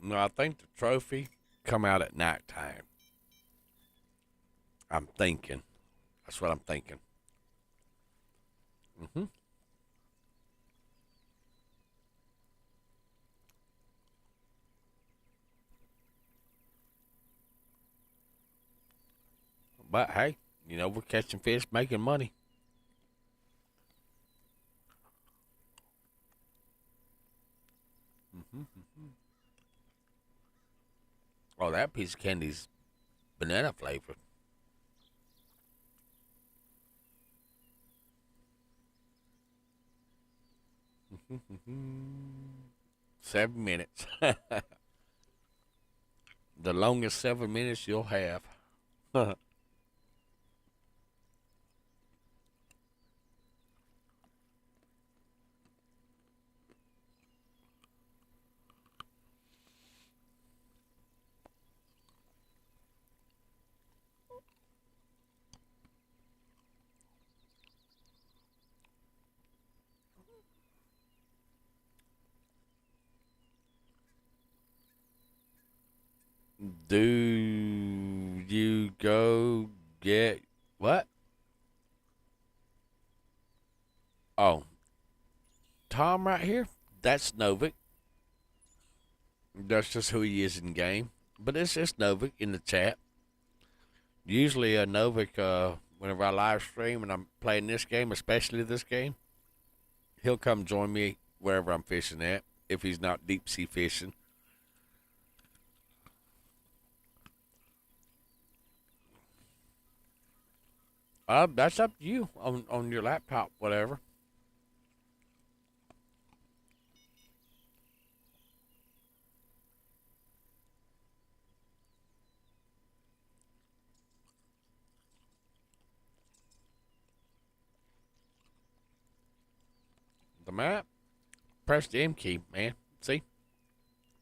No, I think the trophy come out at nighttime. I'm thinking. That's what I'm thinking. Hmm. But hey, we're catching fish, making money. Hmm. Oh, that piece of candy's banana flavored. Hmm. 7 minutes. The longest 7 minutes you'll have. Do you go get what? Oh, Tom right here. That's Novik. That's just who he is in game. But it's just Novik in the chat. Usually, Novik, whenever I live stream and I'm playing this game, especially this game, He'll come join me wherever I'm fishing at if he's not deep sea fishing. That's up to you on your laptop, whatever. The map. Press the M key, man. See,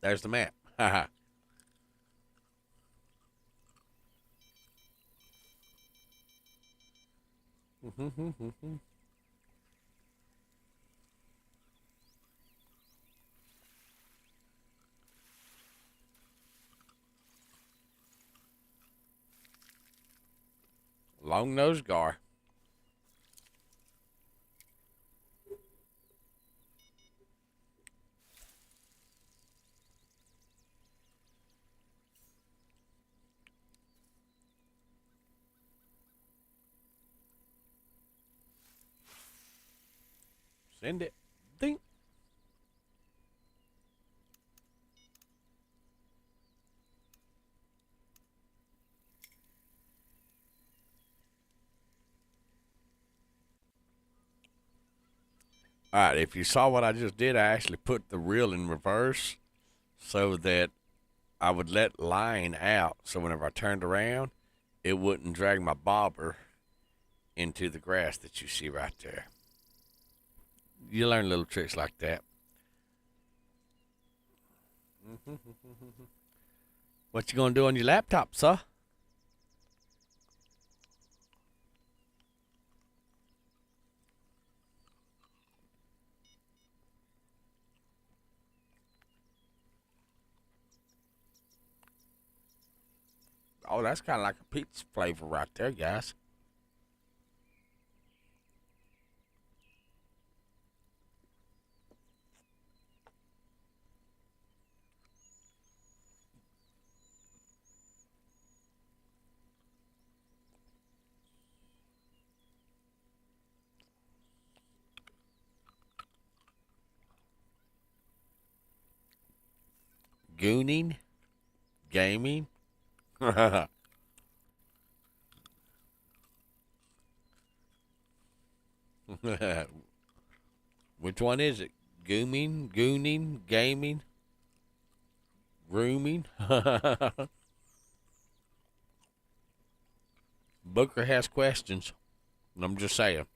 there's the map. Haha. Long nose gar. Send it. Ding. All right, if you saw what I just did, I actually put the reel in reverse so that I would let line out. So whenever I turned around, it wouldn't drag my bobber into the grass that you see right there. You learn little tricks like that. What you gonna do on your laptop, sir? Oh, that's kind of like a pizza flavor right there, guys. Gooning, gaming. Which one is it? Gooning, gaming, grooming. Booker has questions. I'm just saying.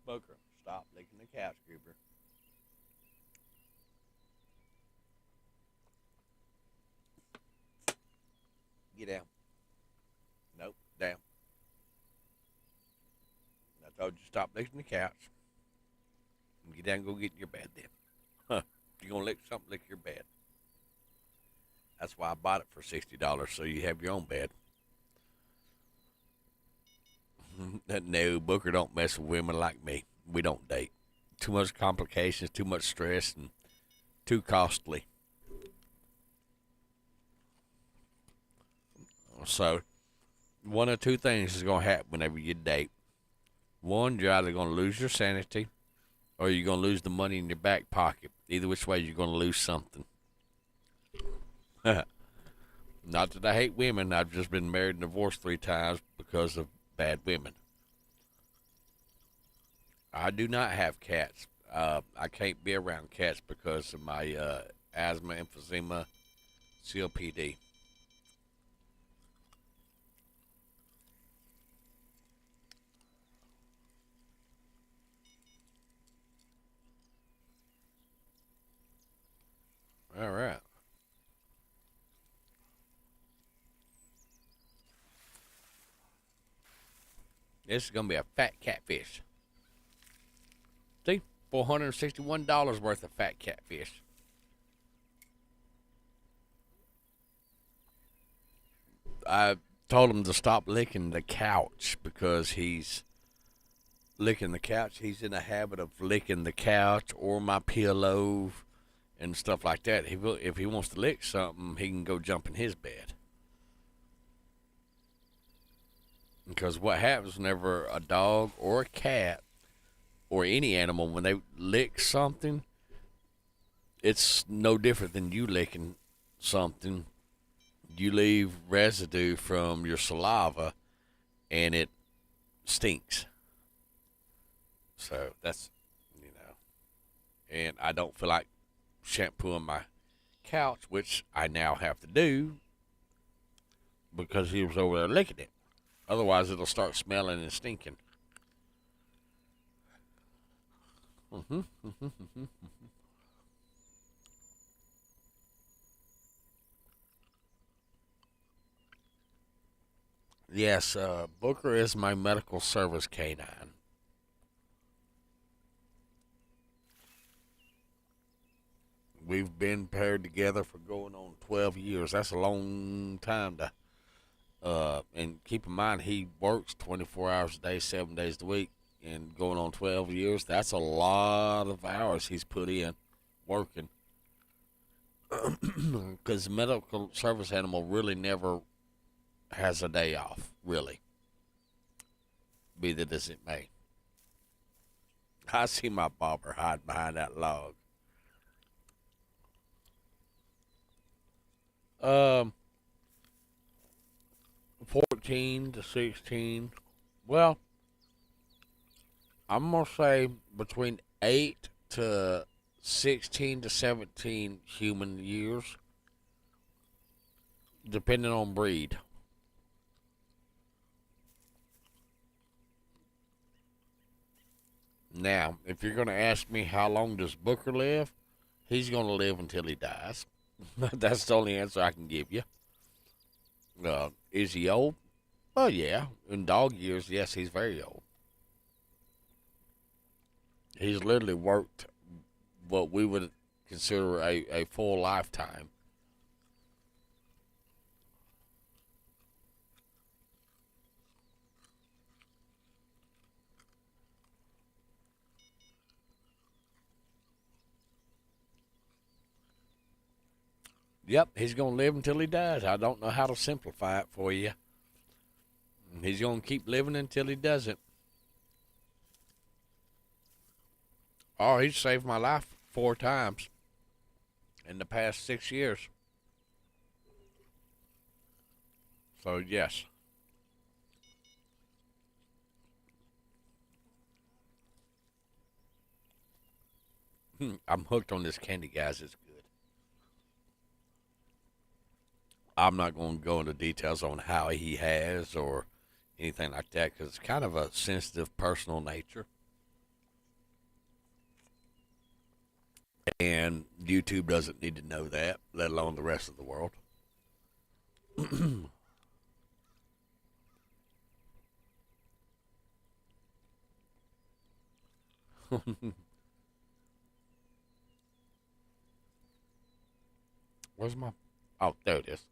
Booker, stop licking the couch, Goober. Get down. Nope, down. I told you stop licking the couch. Get down and go get in your bed then. Huh. If you're going to lick something, lick your bed. That's why I bought it for $60 so you have your own bed. No, Booker don't mess with women like me. We don't date. Too much complications, too much stress, and too costly. So, one of two things is going to happen whenever you date. One, you're either going to lose your sanity or you're going to lose the money in your back pocket. Either which way, you're going to lose something. Not that I hate women. I've just been married and divorced 3 times because of bad women. I do not have cats. I can't be around cats because of my asthma, emphysema, COPD. All right. This is going to be a fat catfish. See? $461 worth of fat catfish. I told him to stop licking the couch because he's licking the couch. He's in the habit of licking the couch or my pillow and stuff like that. If he wants to lick something, he can go jump in his bed. Because what happens whenever a dog or a cat or any animal, when they lick something, it's no different than you licking something. You leave residue from your saliva and it stinks. So that's, you know, and I don't feel like shampooing my couch, which I now have to do because he was over there licking it. Otherwise, it'll start smelling and stinking. Mm-hmm, mm-hmm, mm-hmm. Yes, Booker is my medical service canine. We've been paired together for going on 12 years. That's a long time to. And keep in mind, he works 24 hours a day, 7 days a week, and going on 12 years. That's a lot of hours he's put in working. Because the medical service animal really never has a day off, really, be that as it may. I see my bobber hide behind that log. Um, 14 to 16. Well, I'm gonna say between 8 to 16 to 17 human years, depending on breed. Now, if you're gonna ask me how long does Booker live, he's gonna live until he dies. That's the only answer I can give you. Is he old? Oh yeah, in dog years, yes, he's very old. He's literally worked what we would consider a full lifetime. Yep, he's gonna live until he dies. I don't know how to simplify it for you. He's gonna keep living until he doesn't. Oh, he's saved my life 4 times in the past 6 years. So yes, I'm hooked on this candy, guys. It's good. I'm not going to go into details on how he has or anything like that because it's kind of a sensitive, personal nature, and YouTube doesn't need to know that, let alone the rest of the world. Where's my? Oh, there it is.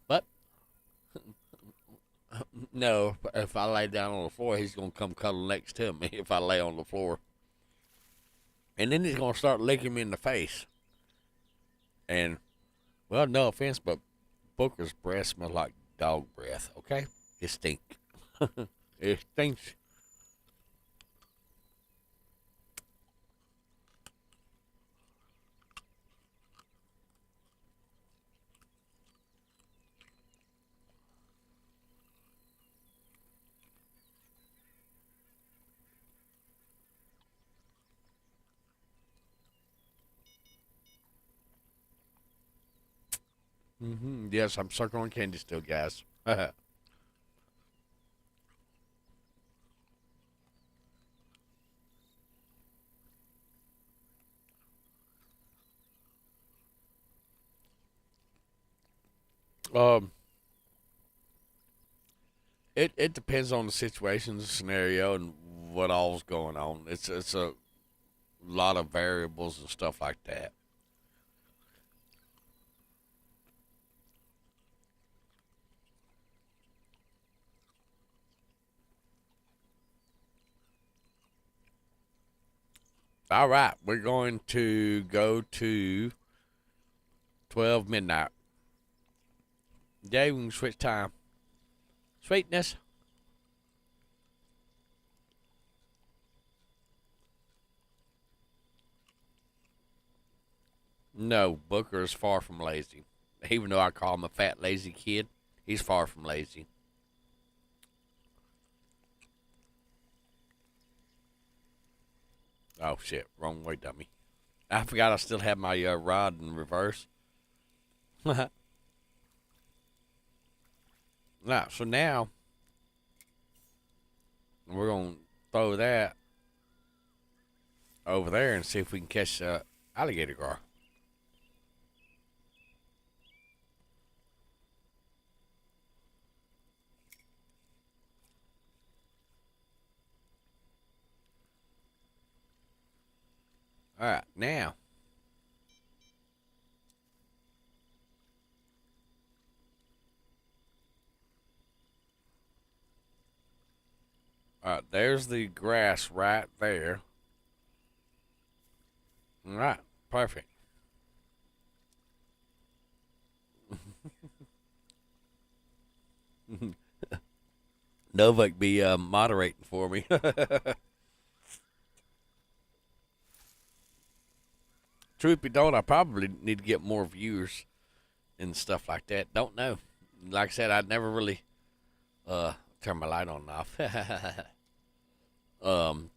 But no, if I lay down on the floor, he's gonna come cuddle next to me if I lay on the floor, and then he's gonna start licking me in the face. And well, no offense, but Booker's breath smells like dog breath. Okay, it stinks. It stinks. Yes, I'm circling candy still, guys. um, it depends on the situation, the scenario, and what all's going on. It's a lot of variables and stuff like that. All right, we're going to go to 12 midnight. Yeah, we can switch time. Sweetness. No, Booker is far from lazy. Even though I call him a fat, lazy kid, he's far from lazy. Oh, shit. Wrong way, dummy. I forgot I still have my rod in reverse. Right, so now we're going to throw that over there and see if we can catch alligator gar. All right, now. All right, there's the grass right there. All right, perfect. Novak be moderating for me. Truth be told, I probably need to get more viewers and stuff like that. Don't know. Like I said, I'd never really turn my light on and off. um,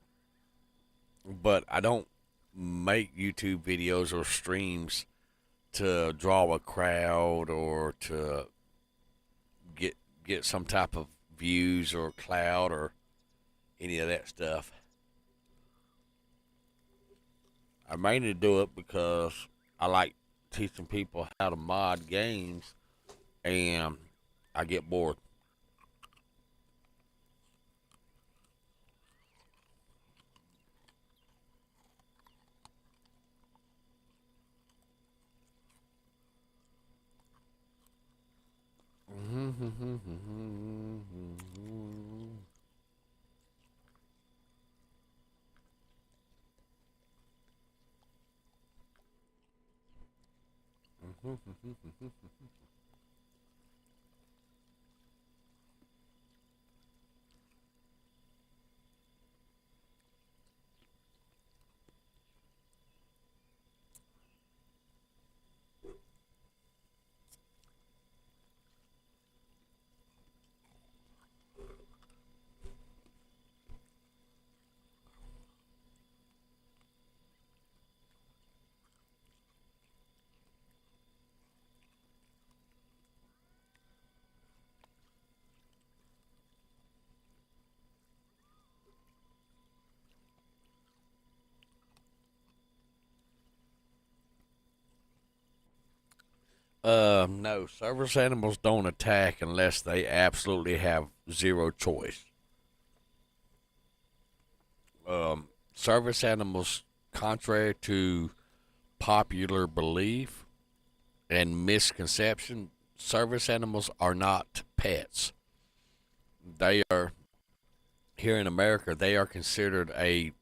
but I don't make YouTube videos or streams to draw a crowd or to get some type of views or clout or any of that stuff. I mainly do it because I like teaching people how to mod games, and I get bored. No, service animals don't attack unless they absolutely have zero choice. Service animals, contrary to popular belief and misconception, service animals are not pets. They are, here in America, they are considered a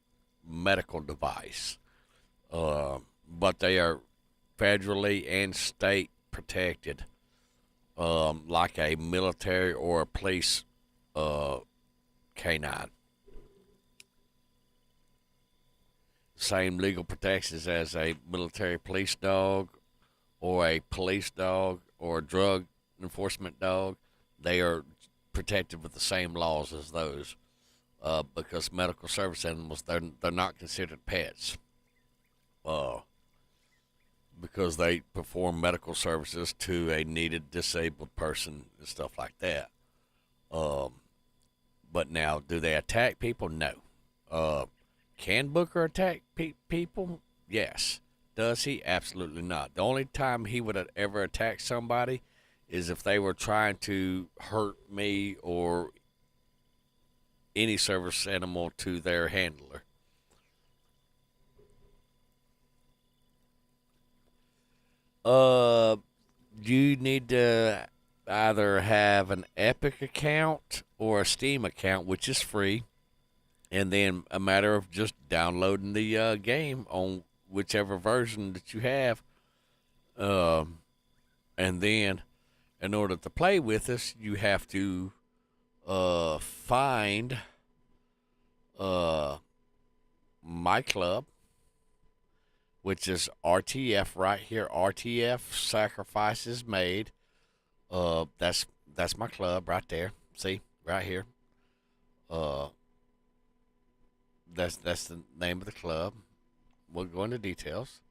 medical device, but they are federally and state protected, like a military or a police uh, canine. Same legal protections as a military police dog or a police dog or a drug enforcement dog. They are protected with the same laws as those, because medical service animals, they're not considered pets, uh, because they perform medical services to a needed disabled person and stuff like that. Um, but now, do they attack people? No. Uh, can Booker attack people? Yes. Does he? Absolutely not. The only time he would ever attack somebody is if they were trying to hurt me or any service animal to their handler. Uh, you need to either have an Epic account or a Steam account, which is free. and then a matter of just downloading the game on whichever version that you have. Um, and then, in order to play with us, you have to find uh, my club, which is RTF right here. RTF Sacrifices Made. That's my club right there. See, right here. Uh, that's the name of the club. We'll go into details.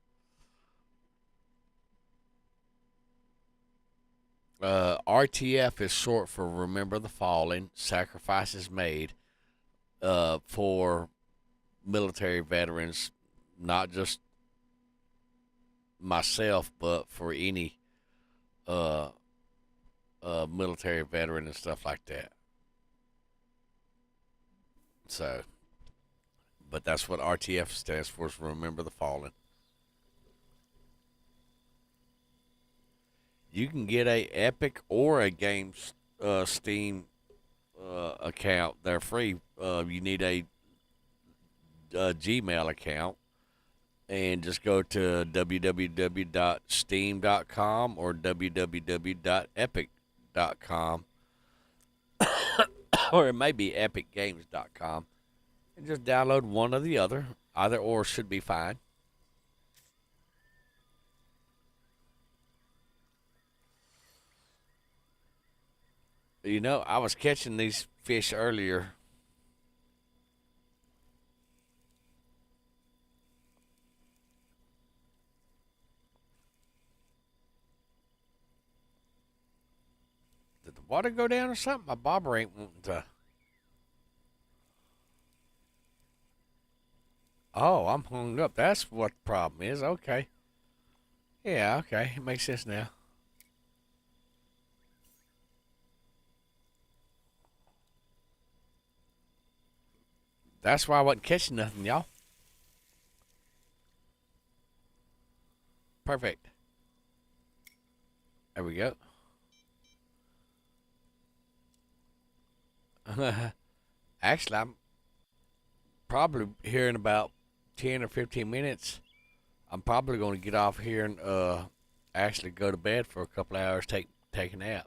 RTF is short for Remember the Fallen, Sacrifices Made, for military veterans, not just myself, but for any uh, military veteran and stuff like that. So, but that's what RTF stands for, is Remember the Fallen. You can get a Epic or a Games Steam account. They're free. You need a Gmail account, and just go to www.steam.com or www.epic.com, or it may be epicgames.com, and just download one or the other. Either or should be fine. You know, I was catching these fish earlier. Did the water go down or something? My bobber ain't wanting to. Oh, I'm hung up. That's what the problem is. Okay. Yeah, okay. It makes sense now. That's why I wasn't catching nothing, y'all. Perfect. There we go. Actually, I'm probably here in about 10 or 15 minutes. I'm probably going to get off here and actually go to bed for a couple of hours, take a nap.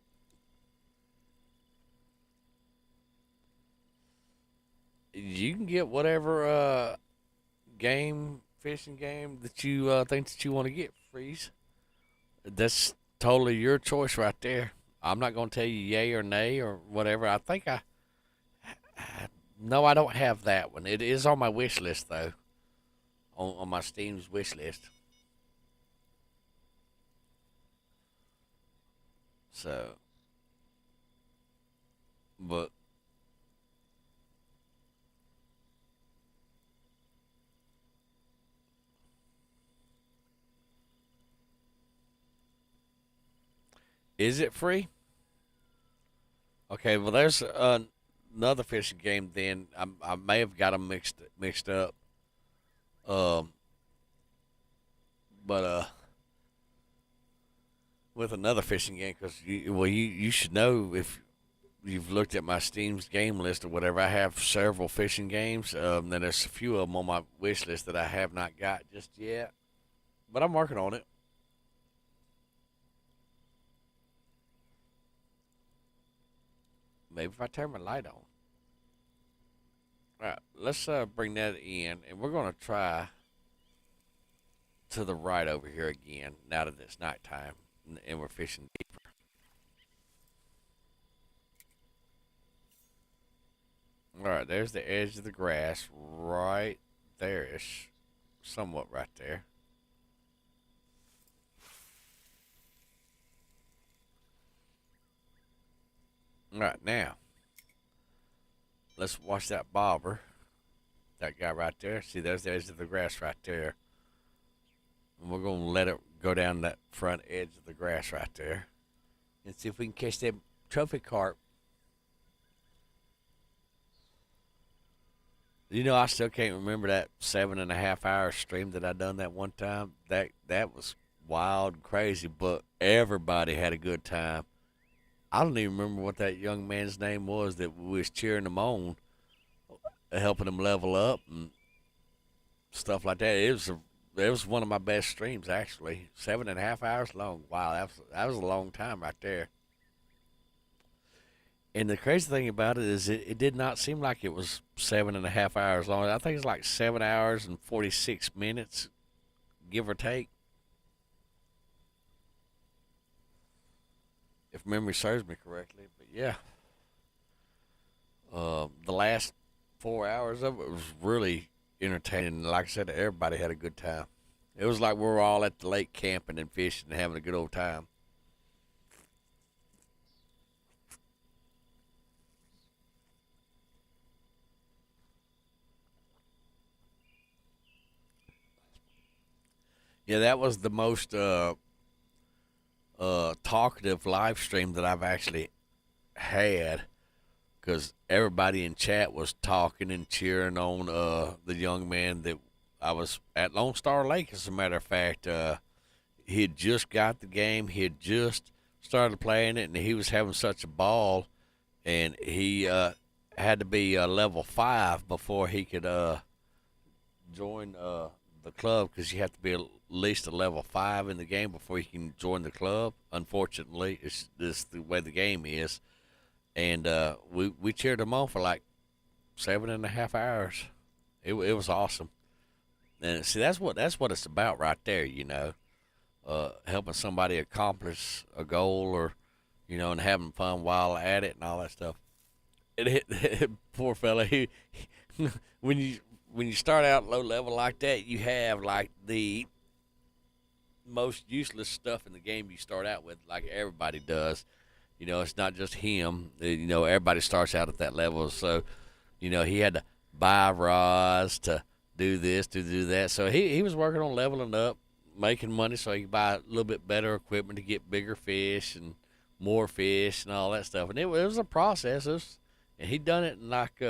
You can get whatever fishing game that you think that you want to get, Freeze. That's totally your choice right there. I'm not going to tell you yay or nay or whatever. No, I don't have that one. It is on my wish list though, on my Steam's wish list. So, but is it free? Okay, well there's another fishing game. Then I may have got them mixed up. Um, but with another fishing game, because you should know if you've looked at my Steam's game list or whatever. I have several fishing games. Then there's a few of them on my wish list that I have not got just yet, but I'm working on it. Maybe if I turn my light on. All right, let's bring that in, and we're gonna try to the right over here again. Now that it's nighttime and we're fishing deeper. All right, there's the edge of the grass right there ish, somewhat right there. All right, now let's watch that bobber. That guy right there. See, there's the edge of the grass right there. And we're gonna let it go down that front edge of the grass right there, and see if we can catch that trophy carp. You know, I still can't remember that 7.5 hour stream that I done that one time. That was wild and crazy, but everybody had a good time. I don't even remember what that young man's name was that was cheering them on. helping them level up and stuff like that. It was one of my best streams actually. 7.5 hours long. Wow, that was a long time right there. And the crazy thing about it is it did not seem like it was 7.5 hours long. I think it's like 7 hours and 46 minutes, give or take, if memory serves me correctly. But yeah, the last 4 hours of it was really entertaining. Like I said, everybody had a good time. It was like we were all at the lake camping and fishing and having a good old time. Yeah, that was the most talkative live stream that I've actually had because everybody in chat was talking and cheering on the young man that I was at Lone Star Lake. As a matter of fact, he had just got the game. He had just started playing it, and he was having such a ball. And he had to be level 5 before he could join the club because you have to be at least a level 5 in the game before you can join the club. Unfortunately, it's this the way the game is. And we cheered him on for like 7.5 hours. It was awesome. And see, that's what it's about right there. Helping somebody accomplish a goal or and having fun while at it and all that stuff. Poor fella. When you when you start out low level like that, you have like the most useless stuff in the game you start out with, like everybody does. It's not just him. Everybody starts out at that level. So, he had to buy rods to do this, to do that. So he was working on leveling up, making money so he could buy a little bit better equipment to get bigger fish and more fish and all that stuff. And it was a process. And he done it in like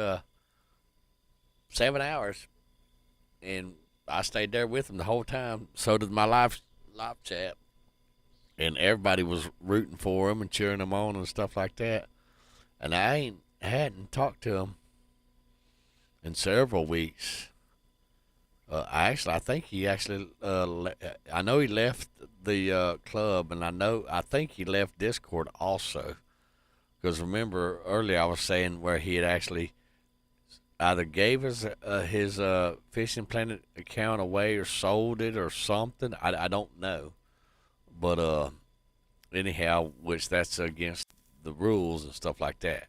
7 hours. And I stayed there with him the whole time. So did my live chat. And everybody was rooting for him and cheering him on and stuff like that. And I hadn't talked to him in several weeks. I think he actually. I know he left the club, and I think he left Discord also. Because remember earlier I was saying where he had actually either gave his Fishing Planet account away or sold it or something. I don't know. But anyhow, which that's against the rules and stuff like that.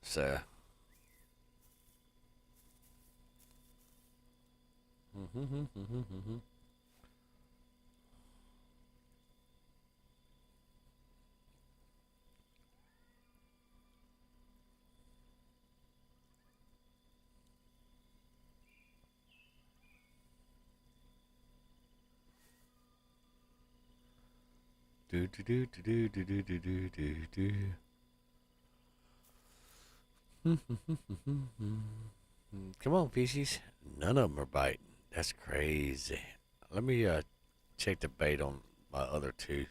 So. Do do do do do do do do do do. Come on, fishies. None of them are biting. That's crazy. Let me check the bait on my other two.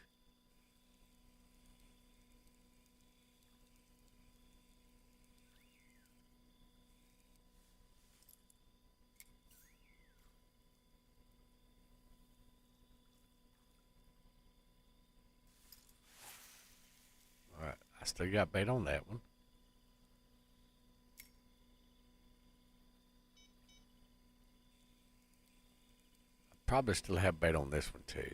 All right, I still got bait on that one. Probably still have bait on this one too.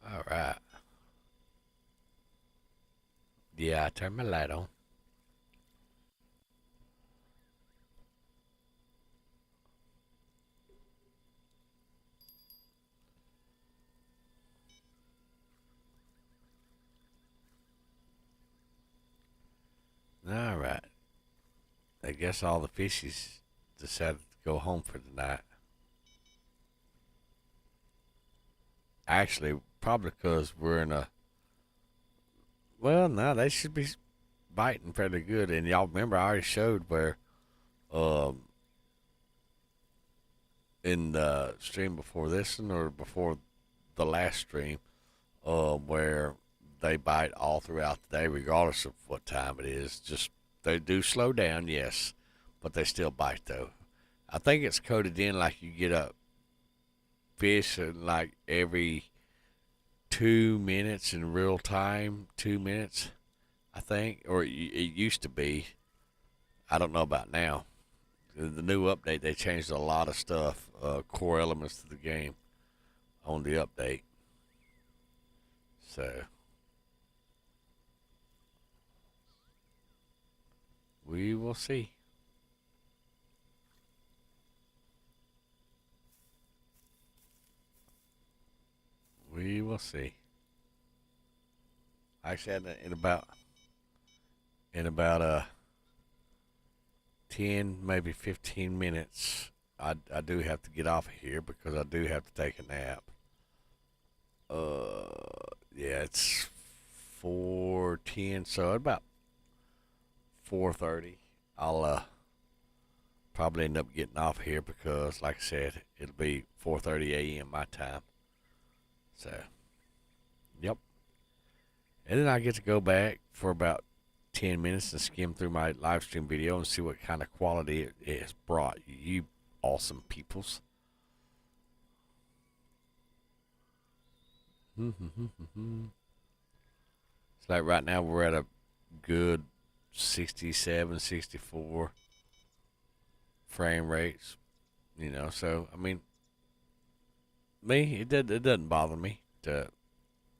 All right. Yeah, I turned my light on. All right. I guess all the fishies decided to go home for the night. Actually, probably because we're in a. Well, no, they should be biting fairly good. And y'all remember I already showed where Um, in the stream before this one or before the last stream, where they bite all throughout the day, regardless of what time it is. Just they do slow down, yes, but they still bite though. I think it's coded in like you get a fish in like every 2 minutes in real time, 2 minutes, I think, or it used to be. I don't know about now. The new update, they changed a lot of stuff, core elements to the game on the update. So we will see. We will see. Actually, in about 10, maybe 15 minutes, I do have to get off of here because I do have to take a nap. Yeah, it's 4:10, so at about 4:30, I'll probably end up getting off here because, like I said, it'll be 4:30 a.m. my time. So, yep. And then I get to go back for about 10 minutes and skim through my live stream video and see what kind of quality it has brought you awesome peoples. It's like right now we're at a good 67, 64 frame rates, so I mean, it doesn't bother me to,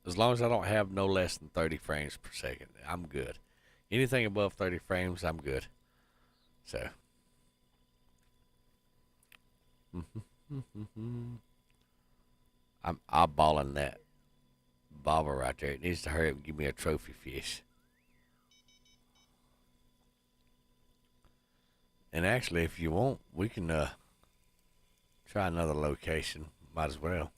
as long as I don't have no less than 30 frames per second, I'm good. Anything above 30 frames, I'm good. So, I'm eyeballing that bobber right there. It needs to hurry up and give me a trophy fish. And actually, if you want, we can try another location. Might as well.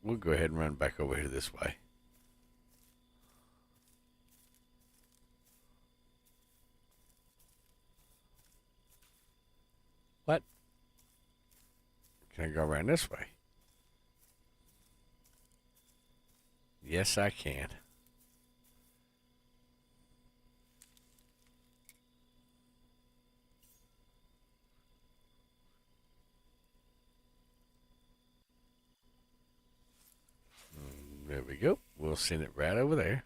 We'll go ahead and run back over here this way. What? Can I go around this way? Yes, I can. There we go. We'll send it right over there.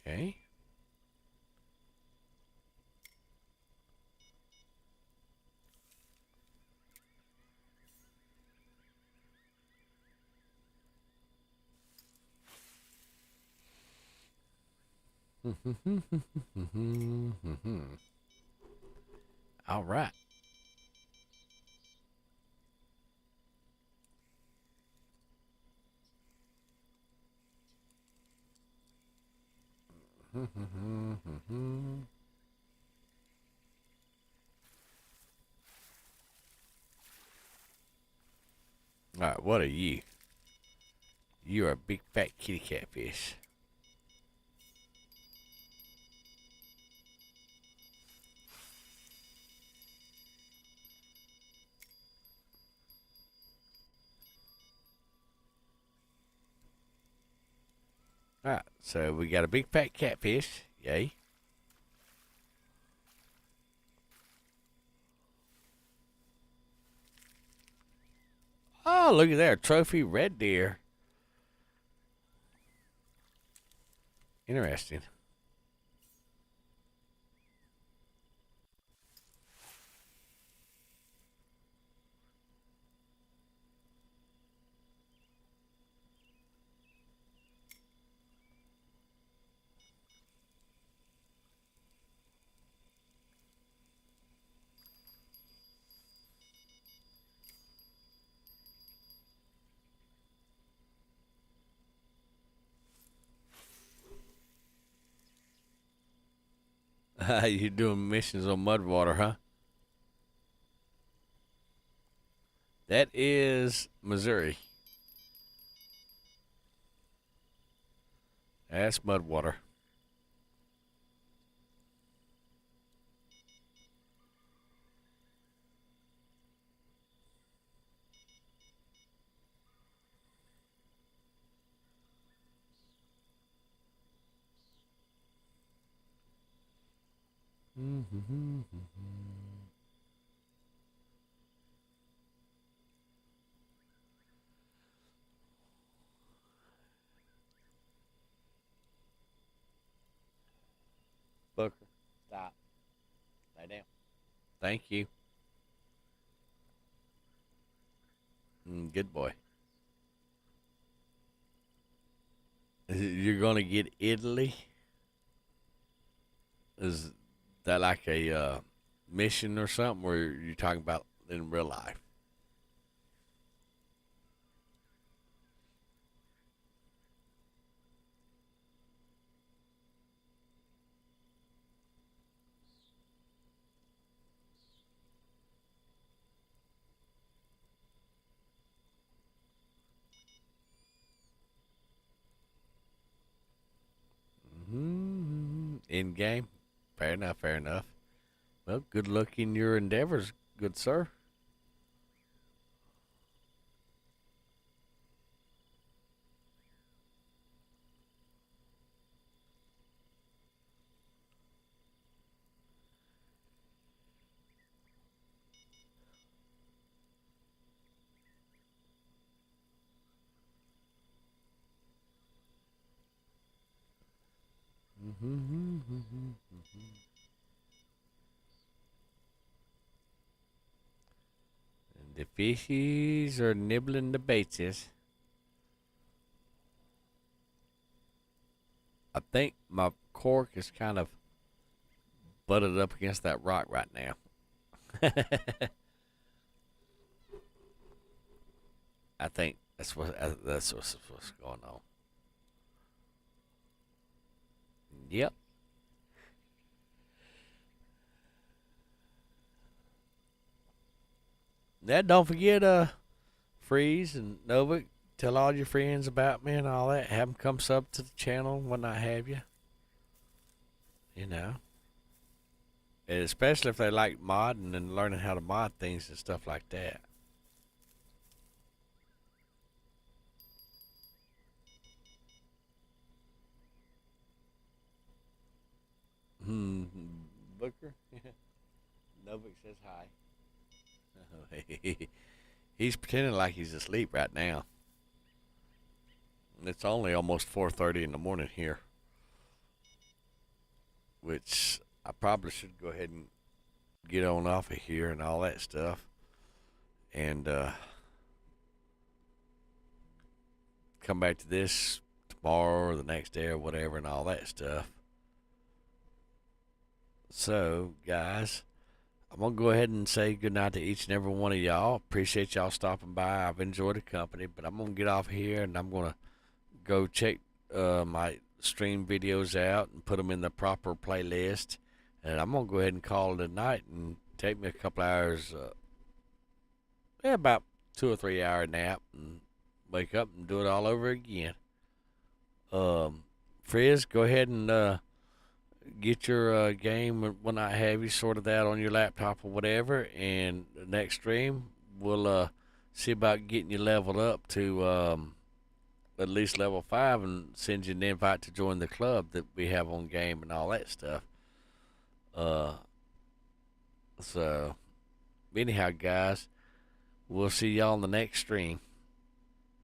Okay. All right. All right. What are you? You are a big fat kitty cat fish. All right. So we got a big fat catfish. Yay. Oh, look at there. Trophy red deer. Interesting. You doing missions on Mudwater, huh? That is Missouri. That's Mudwater. Booker, stop. Lay down. Thank you. Good boy. You're gonna get Italy. Is that like a mission or something, or you're talking about in real life? In game. Fair enough. Fair enough. Well, good luck in your endeavors, good sir. The fishies are nibbling the baits. I think my cork is kind of butted up against that rock right now. I think that's what's going on. Yep. Now don't forget Freeze and Novik. Tell all your friends about me and all that. Have them come sub to the channel when I have you. You know, and especially if they like modding and learning how to mod things and stuff like that. Hmm. Booker. Novik says hi. He's pretending like he's asleep right now. It's only almost 4:30 in the morning here, which I probably should go ahead and get on off of here and all that stuff, and come back to this tomorrow or the next day or whatever and all that stuff. So, guys, I'm gonna go ahead and say goodnight to each and every one of y'all. Appreciate y'all stopping by. I've enjoyed the company, but I'm gonna get off here and I'm gonna go check my stream videos out and put them in the proper playlist. And I'm gonna go ahead and call it a night and take me a couple hours, yeah, about 2 or 3 hour nap, and wake up and do it all over again. Frizz, go ahead and get your game when I have you sorted out on your laptop or whatever. And the next stream, we'll see about getting you leveled up to at least level 5 and send you an invite to join the club that we have on game and all that stuff. Uh, so, anyhow, guys, we'll see y'all on the next stream.